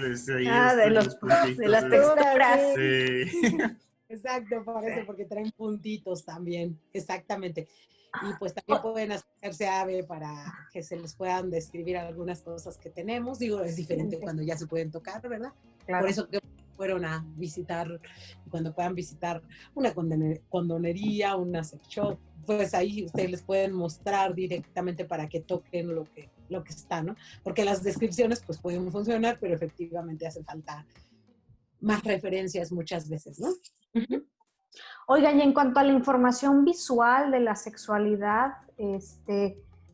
Los puntitos. de las texturas. Sí. Exacto, por eso, porque traen puntitos también, exactamente. Y pues también pueden acercarse a AVE para que se les puedan describir algunas cosas que tenemos. Digo, es diferente cuando ya se pueden tocar, ¿verdad? Claro. Por eso que fueron a visitar, cuando puedan visitar una condonería, una sex shop, pues ahí ustedes les pueden mostrar directamente para que toquen lo que está, ¿no? Porque las descripciones pues pueden funcionar, pero efectivamente hace falta más referencias muchas veces, ¿no? Oigan, y en cuanto a la información visual de la sexualidad,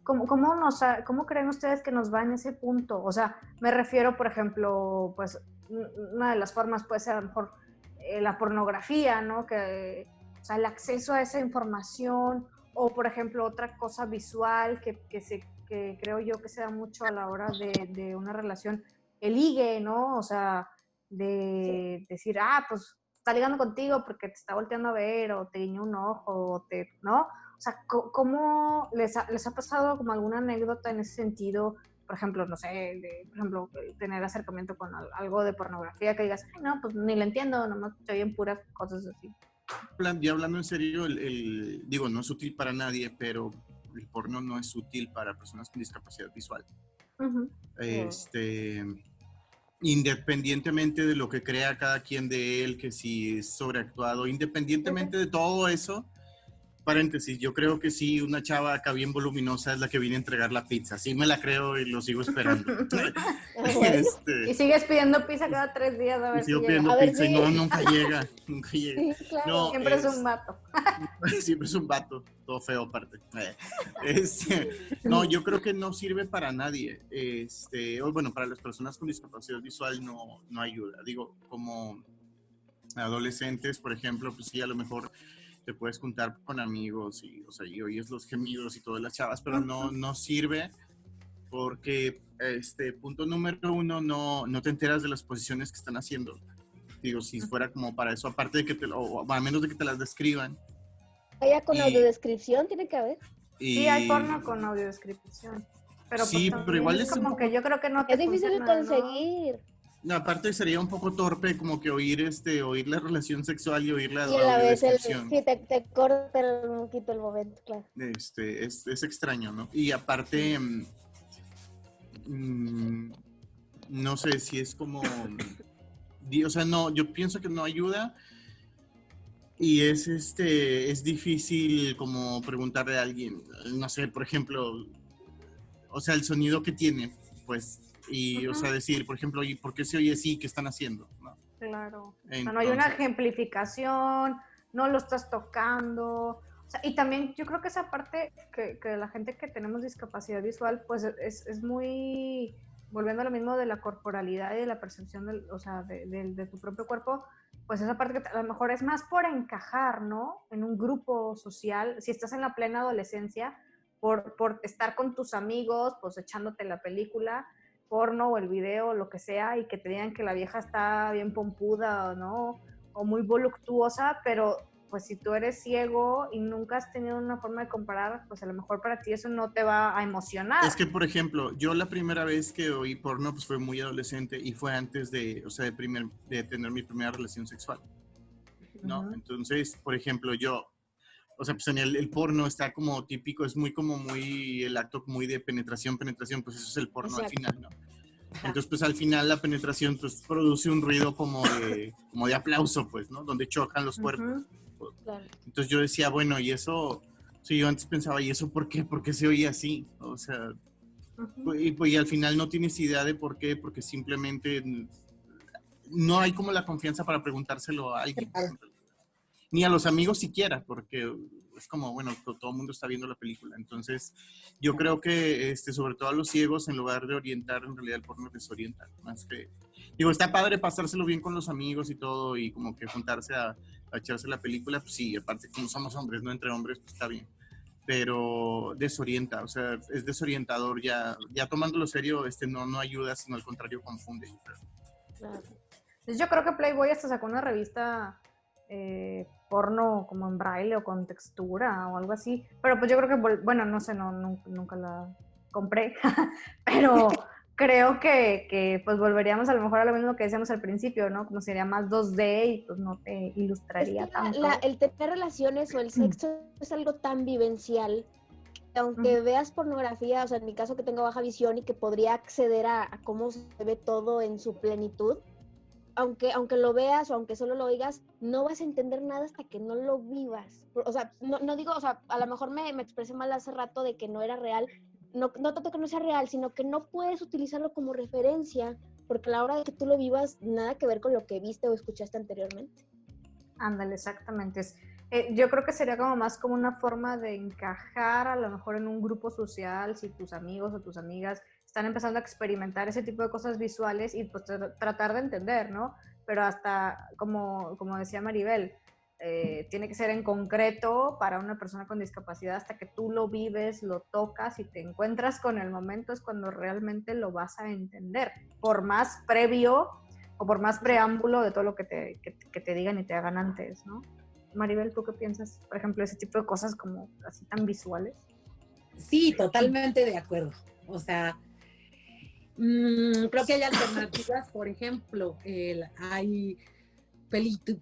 ¿cómo creen ustedes que nos va en ese punto? O sea, me refiero, por ejemplo, pues una de las formas puede ser a lo mejor la pornografía, ¿no? O sea, el acceso a esa información, o por ejemplo, otra cosa visual que creo yo que se da mucho a la hora de una relación, el ligue, ¿no? O sea, de decir, pues está ligando contigo porque te está volteando a ver o te guiñó un ojo, ¿no? O sea, ¿cómo les ha pasado como alguna anécdota en ese sentido? Por ejemplo, no sé, por ejemplo, tener acercamiento con algo de pornografía que digas, ay, no, pues ni lo entiendo, nomás estoy en puras cosas así. Ya hablando en serio, digo, no es útil para nadie, pero el porno no es útil para personas con discapacidad visual. Uh-huh. Independientemente de lo que crea cada quien de él, que si es sobreactuado, independientemente de todo eso, paréntesis, yo creo que sí, una chava acá bien voluminosa es la que viene a entregar la pizza. Sí me la creo y lo sigo esperando. Y sigues pidiendo pizza cada 3 días a ver sigo si pidiendo llega. pizza y no, nunca llega. Sí, claro. No, siempre es un vato. Siempre es un vato, todo feo aparte. No, yo creo que no sirve para nadie. O bueno, para las personas con discapacidad visual no ayuda. Digo, como adolescentes, por ejemplo, pues sí, a lo mejor te puedes juntar con amigos y oyes los gemidos y todas las chavas, pero no sirve porque, punto número uno, no te enteras de las posiciones que están haciendo. Digo, si fuera como para eso, aparte de que o a menos de que te las describan. ¿Haya con audiodescripción tiene que haber? Sí, hay porno con audiodescripción. Pero sí, pues, pero igual es como que yo creo que no te es difícil de funciona, conseguir. No, aparte sería un poco torpe como que oír la relación sexual y oír la Y a la vez audiodescripción. sí, te corta un poquito el momento, claro. Es extraño, ¿no? Y aparte, no sé si es como, o sea, no, yo pienso que no ayuda y es difícil como preguntarle a alguien, no sé, por ejemplo, o sea, el sonido que tiene, pues, y, o sea, decir, por ejemplo, ¿y por qué se oye así? ¿Qué están haciendo? ¿No? Claro. Entonces, o sea, no hay una ejemplificación, no lo estás tocando. O sea, y también yo creo que esa parte que la gente que tenemos discapacidad visual, pues es muy, volviendo a lo mismo de la corporalidad y de la percepción de tu propio cuerpo, pues esa parte que a lo mejor es más por encajar, ¿no? En un grupo social, si estás en la plena adolescencia, por estar con tus amigos, pues echándote la película, porno o el video o lo que sea, y que te digan que la vieja está bien pompuda o no, o muy voluptuosa, pero pues si tú eres ciego y nunca has tenido una forma de comparar, pues a lo mejor para ti eso no te va a emocionar. Es que, por ejemplo, yo la primera vez que oí porno pues fue muy adolescente y fue antes de tener mi primera relación sexual, ¿no? Uh-huh. Entonces, por ejemplo, o sea, pues en el porno está como típico, es muy el acto muy de penetración, pues eso es el porno. Exacto. Al final, ¿no? Entonces, pues al final la penetración pues produce un ruido como de aplauso, pues, ¿no? Donde chocan los cuerpos. Uh-huh. Claro. Entonces yo decía, bueno, y eso, sí, yo antes pensaba, ¿y eso por qué? ¿Por qué se oye así? O sea, uh-huh. y al final no tienes idea de por qué, porque simplemente no hay como la confianza para preguntárselo a alguien. Ni a los amigos siquiera, porque es como, bueno, todo el mundo está viendo la película. Entonces, yo creo que, sobre todo a los ciegos, en lugar de orientar, en realidad el porno desorienta. Más que, digo, está padre pasárselo bien con los amigos y todo, y como que juntarse a echarse la película, pues sí, aparte como somos hombres, no entre hombres, pues está bien. pero desorienta, o sea, es desorientador, ya tomándolo serio, no ayuda, sino al contrario confunde. Claro. Yo creo que Playboy hasta sacó una revista porno como en braille o con textura o algo así, pero pues yo creo que, bueno, no sé, nunca la compré, pero creo que pues volveríamos a lo mejor a lo mismo que decíamos al principio, ¿no? Como sería más 2D y pues no te ilustraría tanto. El tener relaciones o el sexo es algo tan vivencial que aunque veas pornografía, o sea, en mi caso que tengo baja visión y que podría acceder a cómo se ve todo en su plenitud, aunque lo veas o aunque solo lo oigas, no vas a entender nada hasta que no lo vivas. O sea, no digo, o sea, a lo mejor me expresé mal hace rato de que no era real. No tanto que no sea real, sino que no puedes utilizarlo como referencia, porque a la hora de que tú lo vivas, nada que ver con lo que viste o escuchaste anteriormente. Ándale, exactamente. Yo creo que sería como más como una forma de encajar a lo mejor en un grupo social, si tus amigos o tus amigas están empezando a experimentar ese tipo de cosas visuales y pues tratar de entender, ¿no? Pero hasta, como decía Maribel, tiene que ser en concreto para una persona con discapacidad hasta que tú lo vives, lo tocas y te encuentras con el momento es cuando realmente lo vas a entender, por más previo o por más preámbulo de todo lo que te digan y te hagan antes, ¿no? Maribel, ¿tú qué piensas? Por ejemplo, ese tipo de cosas como así tan visuales. Sí, totalmente de acuerdo. O sea, creo que hay alternativas, por ejemplo, hay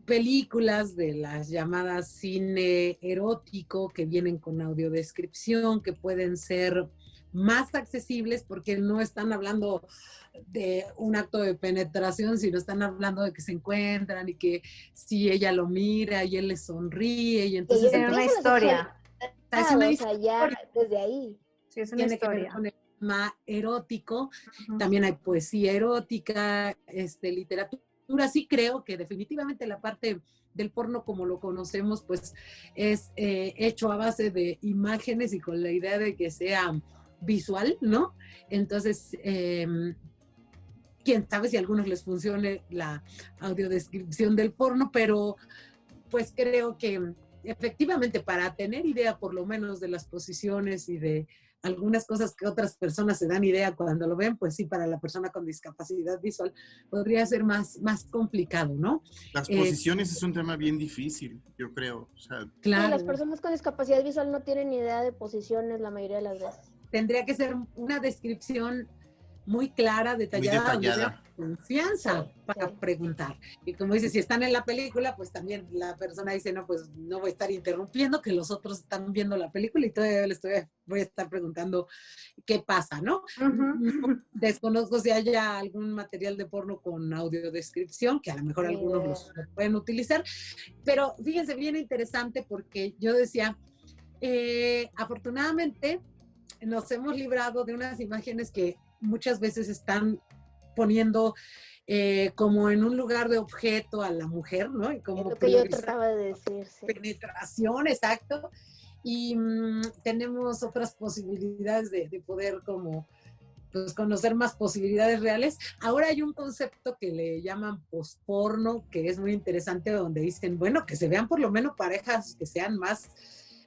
películas de las llamadas cine erótico que vienen con audiodescripción, que pueden ser más accesibles porque no están hablando de un acto de penetración, sino están hablando de que se encuentran y que si ella lo mira y él le sonríe y entonces... Tiene una historia. Es una o sea, ya desde ahí. Sí, es una tiene historia. que ver con el tema erótico. También hay poesía erótica, literatura. Sí creo que definitivamente la parte del porno como lo conocemos, pues es hecho a base de imágenes y con la idea de que sea visual, ¿no? Entonces, quién sabe si a algunos les funcione la audiodescripción del porno, pero pues creo que efectivamente para tener idea por lo menos de las posiciones y de algunas cosas que otras personas se dan idea cuando lo ven, pues sí, para la persona con discapacidad visual podría ser más complicado, ¿no? Las posiciones es un tema bien difícil, yo creo. O sea, claro. Sí, las personas con discapacidad visual no tienen ni idea de posiciones la mayoría de las veces. Tendría que ser una descripción muy clara, detallada, muy detallada. Confianza para preguntar. Y como dice, si están en la película, pues también la persona dice, no, pues no voy a estar interrumpiendo, que los otros están viendo la película y todavía voy a estar preguntando qué pasa, ¿no? Desconozco si haya algún material de porno con audiodescripción, que a lo mejor algunos los pueden utilizar, pero fíjense, bien interesante porque yo decía, afortunadamente nos hemos librado de unas imágenes que muchas veces están poniendo como en un lugar de objeto a la mujer, ¿no? Y como lo que yo trataba de decir, sí. Penetración, exacto. Y tenemos otras posibilidades de poder como pues, conocer más posibilidades reales. Ahora hay un concepto que le llaman posporno, que es muy interesante, donde dicen, bueno, que se vean por lo menos parejas que sean más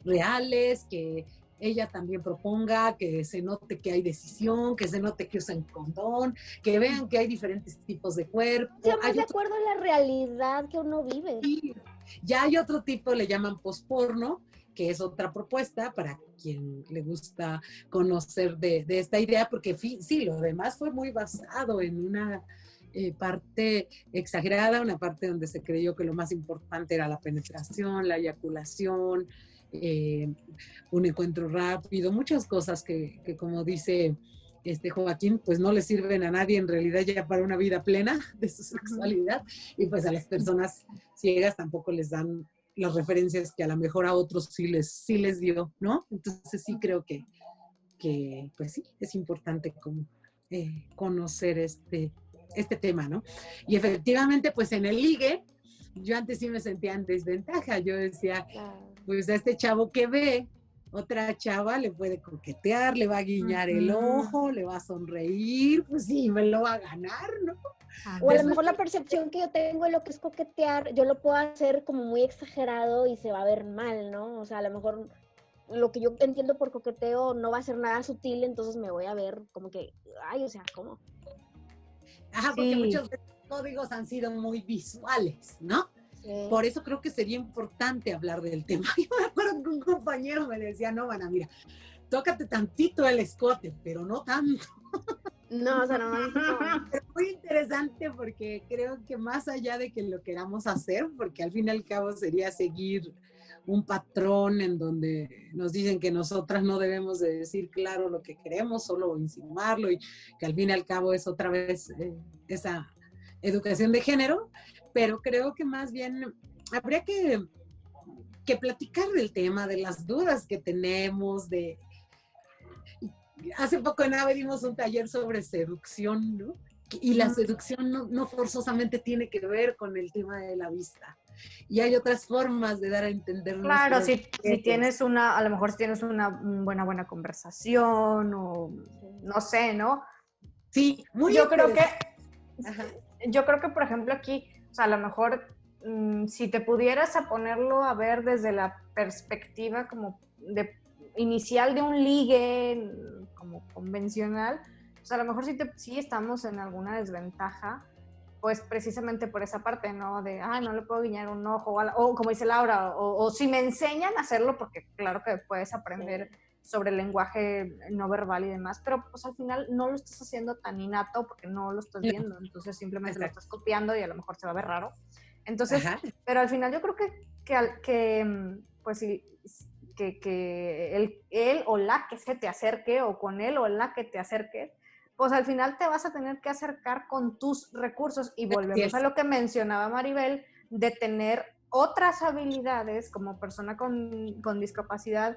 reales, que ella también proponga, que se note que hay decisión, que se note que usan condón, que vean que hay diferentes tipos de cuerpo. Estamos de acuerdo en la realidad que uno vive. Sí. Ya hay otro tipo, le llaman posporno, que es otra propuesta para quien le gusta conocer de esta idea, porque sí, lo demás fue muy basado en una parte exagerada, una parte donde se creyó que lo más importante era la penetración, la eyaculación, un encuentro rápido, muchas cosas que como dice Joaquín, pues no le sirven a nadie en realidad ya para una vida plena de su sexualidad, y pues a las personas ciegas tampoco les dan las referencias que a lo mejor a otros sí les dio, ¿no? Entonces sí creo que pues sí, es importante como conocer este tema, ¿no? Y efectivamente, pues en el ligue, yo antes sí me sentía en desventaja, yo decía, pues a este chavo que ve, otra chava le puede coquetear, le va a guiñar el ojo, le va a sonreír, pues sí, me lo va a ganar, ¿no? O a lo mejor la percepción que yo tengo de lo que es coquetear, yo lo puedo hacer como muy exagerado y se va a ver mal, ¿no? O sea, a lo mejor lo que yo entiendo por coqueteo no va a ser nada sutil, entonces me voy a ver como que, ay, o sea, ¿cómo? Ajá, Sí. porque muchos de los códigos han sido muy visuales, ¿no? Sí. Por eso creo que sería importante hablar del tema. Yo me acuerdo que un compañero me decía, no, Ana, mira, tócate tantito el escote, pero no tanto. No, o sea, no. Es muy interesante porque creo que más allá de que lo queramos hacer, porque al fin y al cabo sería seguir un patrón en donde nos dicen que nosotras no debemos de decir claro lo que queremos, solo insinuarlo, y que al fin y al cabo es otra vez esa educación de género, pero creo que más bien habría que platicar del tema, de las dudas que tenemos, de... Hace poco en AVE dimos un taller sobre seducción, ¿no? Y la seducción no forzosamente tiene que ver con el tema de la vista. Y hay otras formas de dar a entender. Claro, si tienes a lo mejor si tienes una buena conversación o no sé, ¿no? Sí, muy yo creo que Ajá. Yo creo que, por ejemplo, aquí, o sea, a lo mejor si te pudieras a ponerlo a ver desde la perspectiva como inicial de un ligue como convencional, pues a lo mejor sí estamos en alguna desventaja, pues precisamente por esa parte, ¿no? De, no le puedo guiñar un ojo, o como dice Laura, o si me enseñan a hacerlo, porque claro que puedes aprender sobre el lenguaje no verbal y demás, pero pues al final no lo estás haciendo tan innato porque no lo estás viendo, entonces simplemente lo estás copiando y a lo mejor se va a ver raro. Entonces, pero al final yo creo pues sí, que él o la que se te acerque, o con él o la que te acerques, pues al final te vas a tener que acercar con tus recursos, y volvemos a lo que mencionaba Maribel, de tener otras habilidades como persona con discapacidad,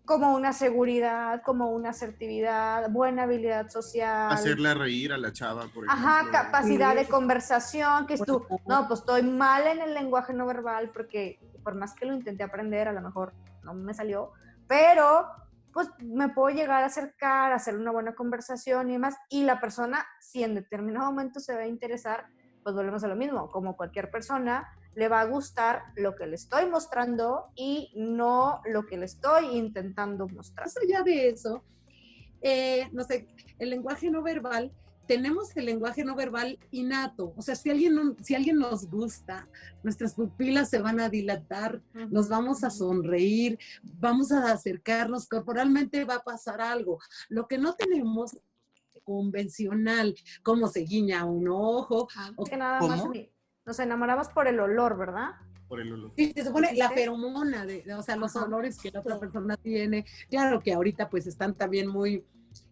como una seguridad, como una asertividad, buena habilidad social. Hacerla reír a la chava, por ejemplo. Ajá, capacidad de conversación, que es tú, no, pues estoy mal en el lenguaje no verbal porque por más que lo intenté aprender, a lo mejor no me salió, pero pues me puedo llegar a acercar, a hacer una buena conversación y demás, y la persona, si en determinado momento se va a interesar, pues volvemos a lo mismo, como cualquier persona, le va a gustar lo que le estoy mostrando y no lo que le estoy intentando mostrar. Más allá de eso, no sé, el lenguaje no verbal, tenemos el lenguaje no verbal innato. O sea, si alguien nos gusta, nuestras pupilas se van a dilatar, nos vamos a sonreír, vamos a acercarnos, corporalmente va a pasar algo. Lo que no tenemos convencional, cómo se guiña un ojo. Que nada más nos enamoramos por el olor, ¿verdad? Por el olor. Sí, se supone la feromona, o sea, los olores que la otra persona tiene. Claro que ahorita pues están también muy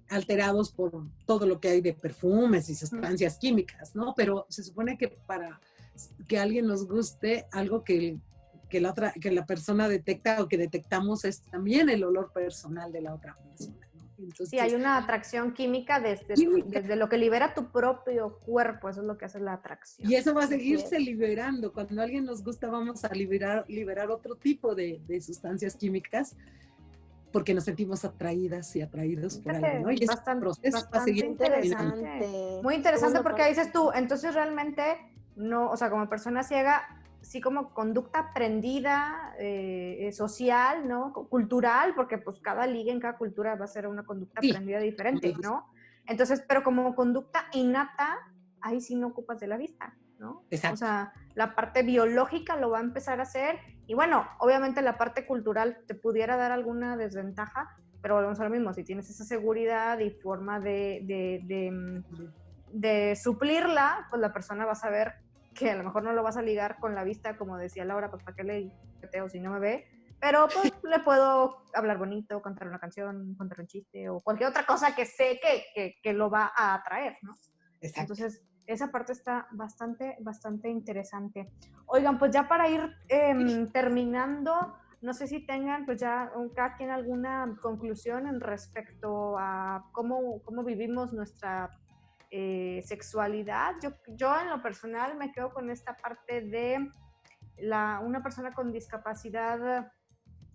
alterados por todo lo que hay de perfumes y sustancias químicas, ¿no? Pero se supone que para que alguien nos guste, algo que la persona detecta o que detectamos es también el olor personal de la otra persona. Entonces, sí, hay una atracción química desde lo que libera tu propio cuerpo, eso es lo que hace la atracción. Y eso va a seguirse liberando. Cuando a alguien nos gusta, vamos a liberar otro tipo de sustancias químicas, porque nos sentimos atraídas y atraídos por algo, ¿no? Y ese proceso va a seguir interesante. Muy interesante, porque ahí dices tú, entonces realmente no, o sea, como persona ciega, sí, como conducta aprendida, social, ¿no? Cultural, porque pues cada liga en cada cultura va a ser una conducta aprendida diferente, ¿no? Entonces, pero como conducta innata, ahí sí no ocupas de la vista, ¿no? Exacto. O sea, la parte biológica lo va a empezar a hacer, y bueno, obviamente la parte cultural te pudiera dar alguna desventaja, pero volvemos a lo mismo, si tienes esa seguridad y forma de suplirla, pues la persona va a saber que a lo mejor no lo vas a ligar con la vista, como decía Laura, pues para qué le peteo si no me ve, pero pues le puedo hablar bonito, contar una canción, contar un chiste o cualquier otra cosa que sé que lo va a atraer, ¿no? Exacto. Entonces, esa parte está bastante interesante. Oigan, pues ya para ir terminando, no sé si tengan pues ya cada quien alguna conclusión en respecto a cómo vivimos nuestra sexualidad. Yo en lo personal me quedo con esta parte de una persona con discapacidad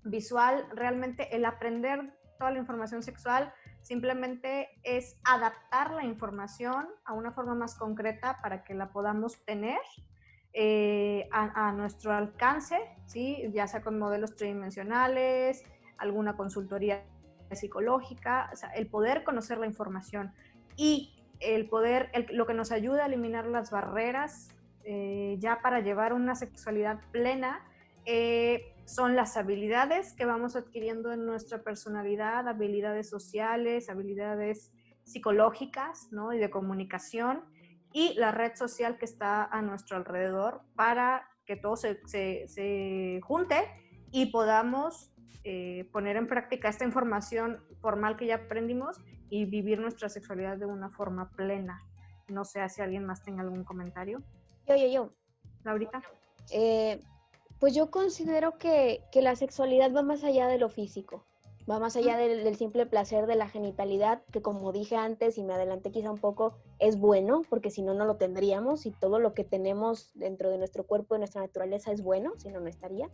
visual. Realmente el aprender toda la información sexual simplemente es adaptar la información a una forma más concreta para que la podamos tener a nuestro alcance, ¿sí? Ya sea con modelos tridimensionales, alguna consultoría psicológica, o sea, el poder conocer la información y lo que nos ayuda a eliminar las barreras ya para llevar una sexualidad plena, son las habilidades que vamos adquiriendo en nuestra personalidad, habilidades sociales, habilidades psicológicas, ¿no? Y de comunicación, y la red social que está a nuestro alrededor para que todo se junte y podamos poner en práctica esta información formal que ya aprendimos y vivir nuestra sexualidad de una forma plena. No sé si alguien más tenga algún comentario. Yo. Laurita. Pues yo considero que la sexualidad va más allá de lo físico, va más allá del simple placer de la genitalidad, que como dije antes y me adelanté quizá un poco, es bueno, porque si no, no lo tendríamos, y todo lo que tenemos dentro de nuestro cuerpo, de nuestra naturaleza es bueno, si no, no estaría.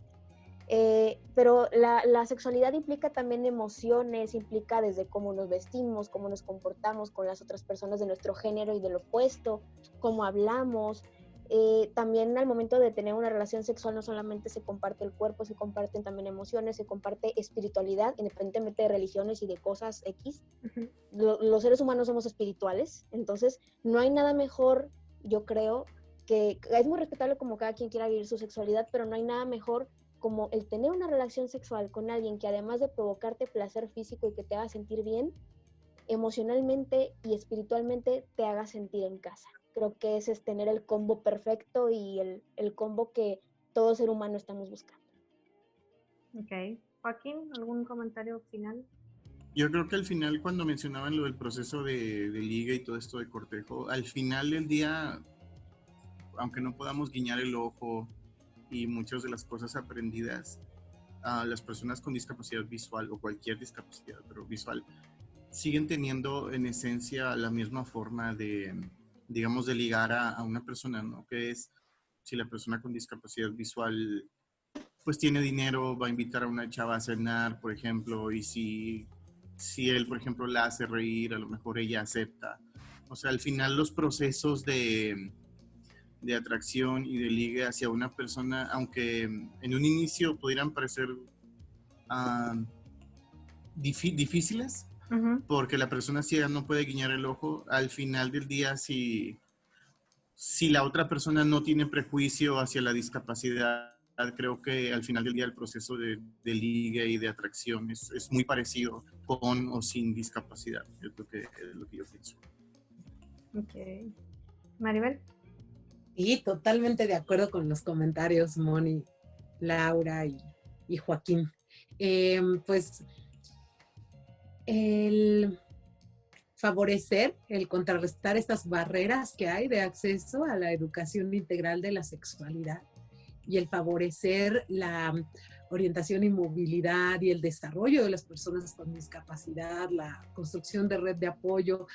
Pero la sexualidad implica también emociones, implica desde cómo nos vestimos, cómo nos comportamos con las otras personas de nuestro género y del opuesto, cómo hablamos. También al momento de tener una relación sexual no solamente se comparte el cuerpo, se comparten también emociones, se comparte espiritualidad, independientemente de religiones y de cosas X. Los seres humanos somos espirituales, entonces no hay nada mejor, yo creo, que es muy respetable como cada quien quiera vivir su sexualidad, pero no hay nada mejor como el tener una relación sexual con alguien que además de provocarte placer físico y que te haga sentir bien, emocionalmente y espiritualmente te haga sentir en casa. Creo que ese es tener el combo perfecto y el combo que todo ser humano estamos buscando. Ok. Joaquín, ¿algún comentario final? Yo creo que al final, cuando mencionaban lo del proceso de liga y todo esto de cortejo, al final del día, aunque no podamos guiñar el ojo y muchas de las cosas aprendidas, las personas con discapacidad visual o cualquier discapacidad, pero visual, siguen teniendo en esencia la misma forma de, digamos, de ligar a una persona, ¿no? Que es, si la persona con discapacidad visual pues tiene dinero, va a invitar a una chava a cenar, por ejemplo, y si él, por ejemplo, la hace reír, a lo mejor ella acepta. O sea, al final los procesos de atracción y de ligue hacia una persona, aunque en un inicio pudieran parecer difíciles, porque la persona ciega no puede guiñar el ojo, al final del día, si la otra persona no tiene prejuicio hacia la discapacidad, creo que al final del día el proceso de ligue y de atracción es muy parecido con o sin discapacidad, es lo que yo pienso. Ok. Maribel. Sí, totalmente de acuerdo con los comentarios, Moni, Laura y Joaquín. Pues el favorecer, el contrarrestar estas barreras que hay de acceso a la educación integral de la sexualidad y el favorecer la orientación y movilidad y el desarrollo de las personas con discapacidad, la construcción de red de apoyo,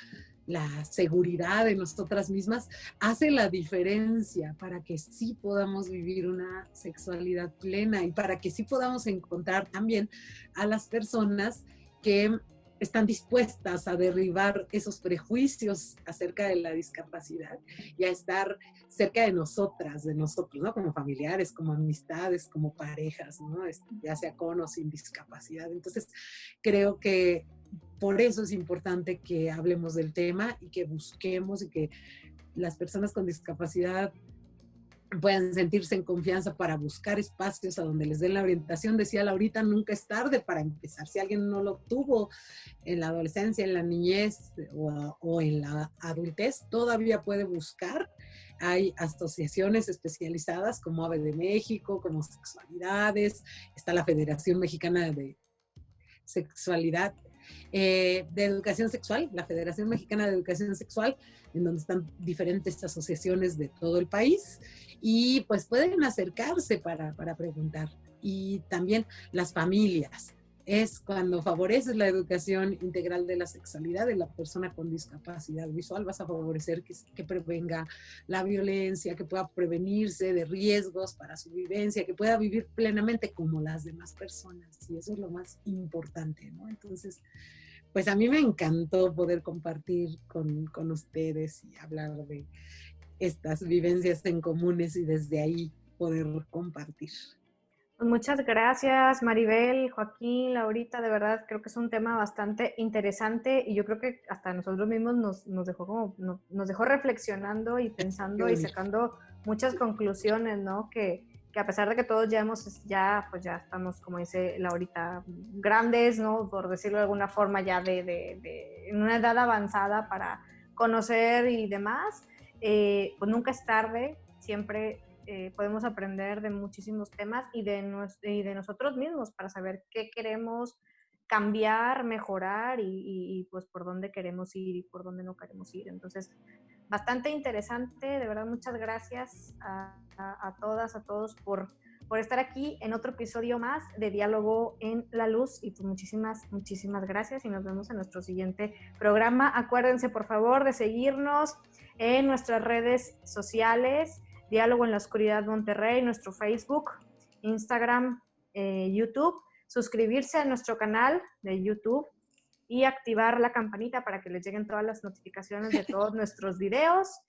la seguridad de nosotras mismas, hace la diferencia para que sí podamos vivir una sexualidad plena y para que sí podamos encontrar también a las personas que están dispuestas a derribar esos prejuicios acerca de la discapacidad y a estar cerca de nosotras, de nosotros, ¿no? Como familiares, como amistades, como parejas, ¿no? Ya sea con o sin discapacidad. Entonces, creo que por eso es importante que hablemos del tema y que busquemos y que las personas con discapacidad puedan sentirse en confianza para buscar espacios a donde les den la orientación. Decía Laurita, nunca es tarde para empezar. Si alguien no lo tuvo en la adolescencia, en la niñez o en la adultez, todavía puede buscar. Hay asociaciones especializadas como AVE de México, como Sexualidades, está la Federación Mexicana de Sexualidad, de Educación Sexual, la Federación Mexicana de Educación Sexual, en donde están diferentes asociaciones de todo el país y pues pueden acercarse para preguntar. Y también las familias. Es cuando favoreces la educación integral de la sexualidad de la persona con discapacidad visual, vas a favorecer que prevenga la violencia, que pueda prevenirse de riesgos para su vivencia, que pueda vivir plenamente como las demás personas. Y eso es lo más importante, ¿no? Entonces, pues a mí me encantó poder compartir con ustedes y hablar de estas vivencias en comunes y desde ahí poder compartir. Pues muchas gracias, Maribel, Joaquín, Laurita, de verdad creo que es un tema bastante interesante y yo creo que hasta nosotros mismos nos dejó nos dejó reflexionando y pensando y sacando muchas conclusiones, ¿no? Que a pesar de que todos pues ya estamos, como dice Laurita, grandes, ¿no? Por decirlo de alguna forma, ya en una edad avanzada para conocer y demás, pues nunca es tarde, siempre podemos aprender de muchísimos temas y de nosotros mismos para saber qué queremos cambiar, mejorar y pues por dónde queremos ir y por dónde no queremos ir. Entonces, bastante interesante, de verdad, muchas gracias a todas, a todos por estar aquí en otro episodio más de Diálogo en la Luz y pues muchísimas gracias y nos vemos en nuestro siguiente programa. Acuérdense por favor de seguirnos en nuestras redes sociales, Diálogo en la Oscuridad Monterrey, nuestro Facebook, Instagram, YouTube, suscribirse a nuestro canal de YouTube y activar la campanita para que les lleguen todas las notificaciones de todos nuestros videos.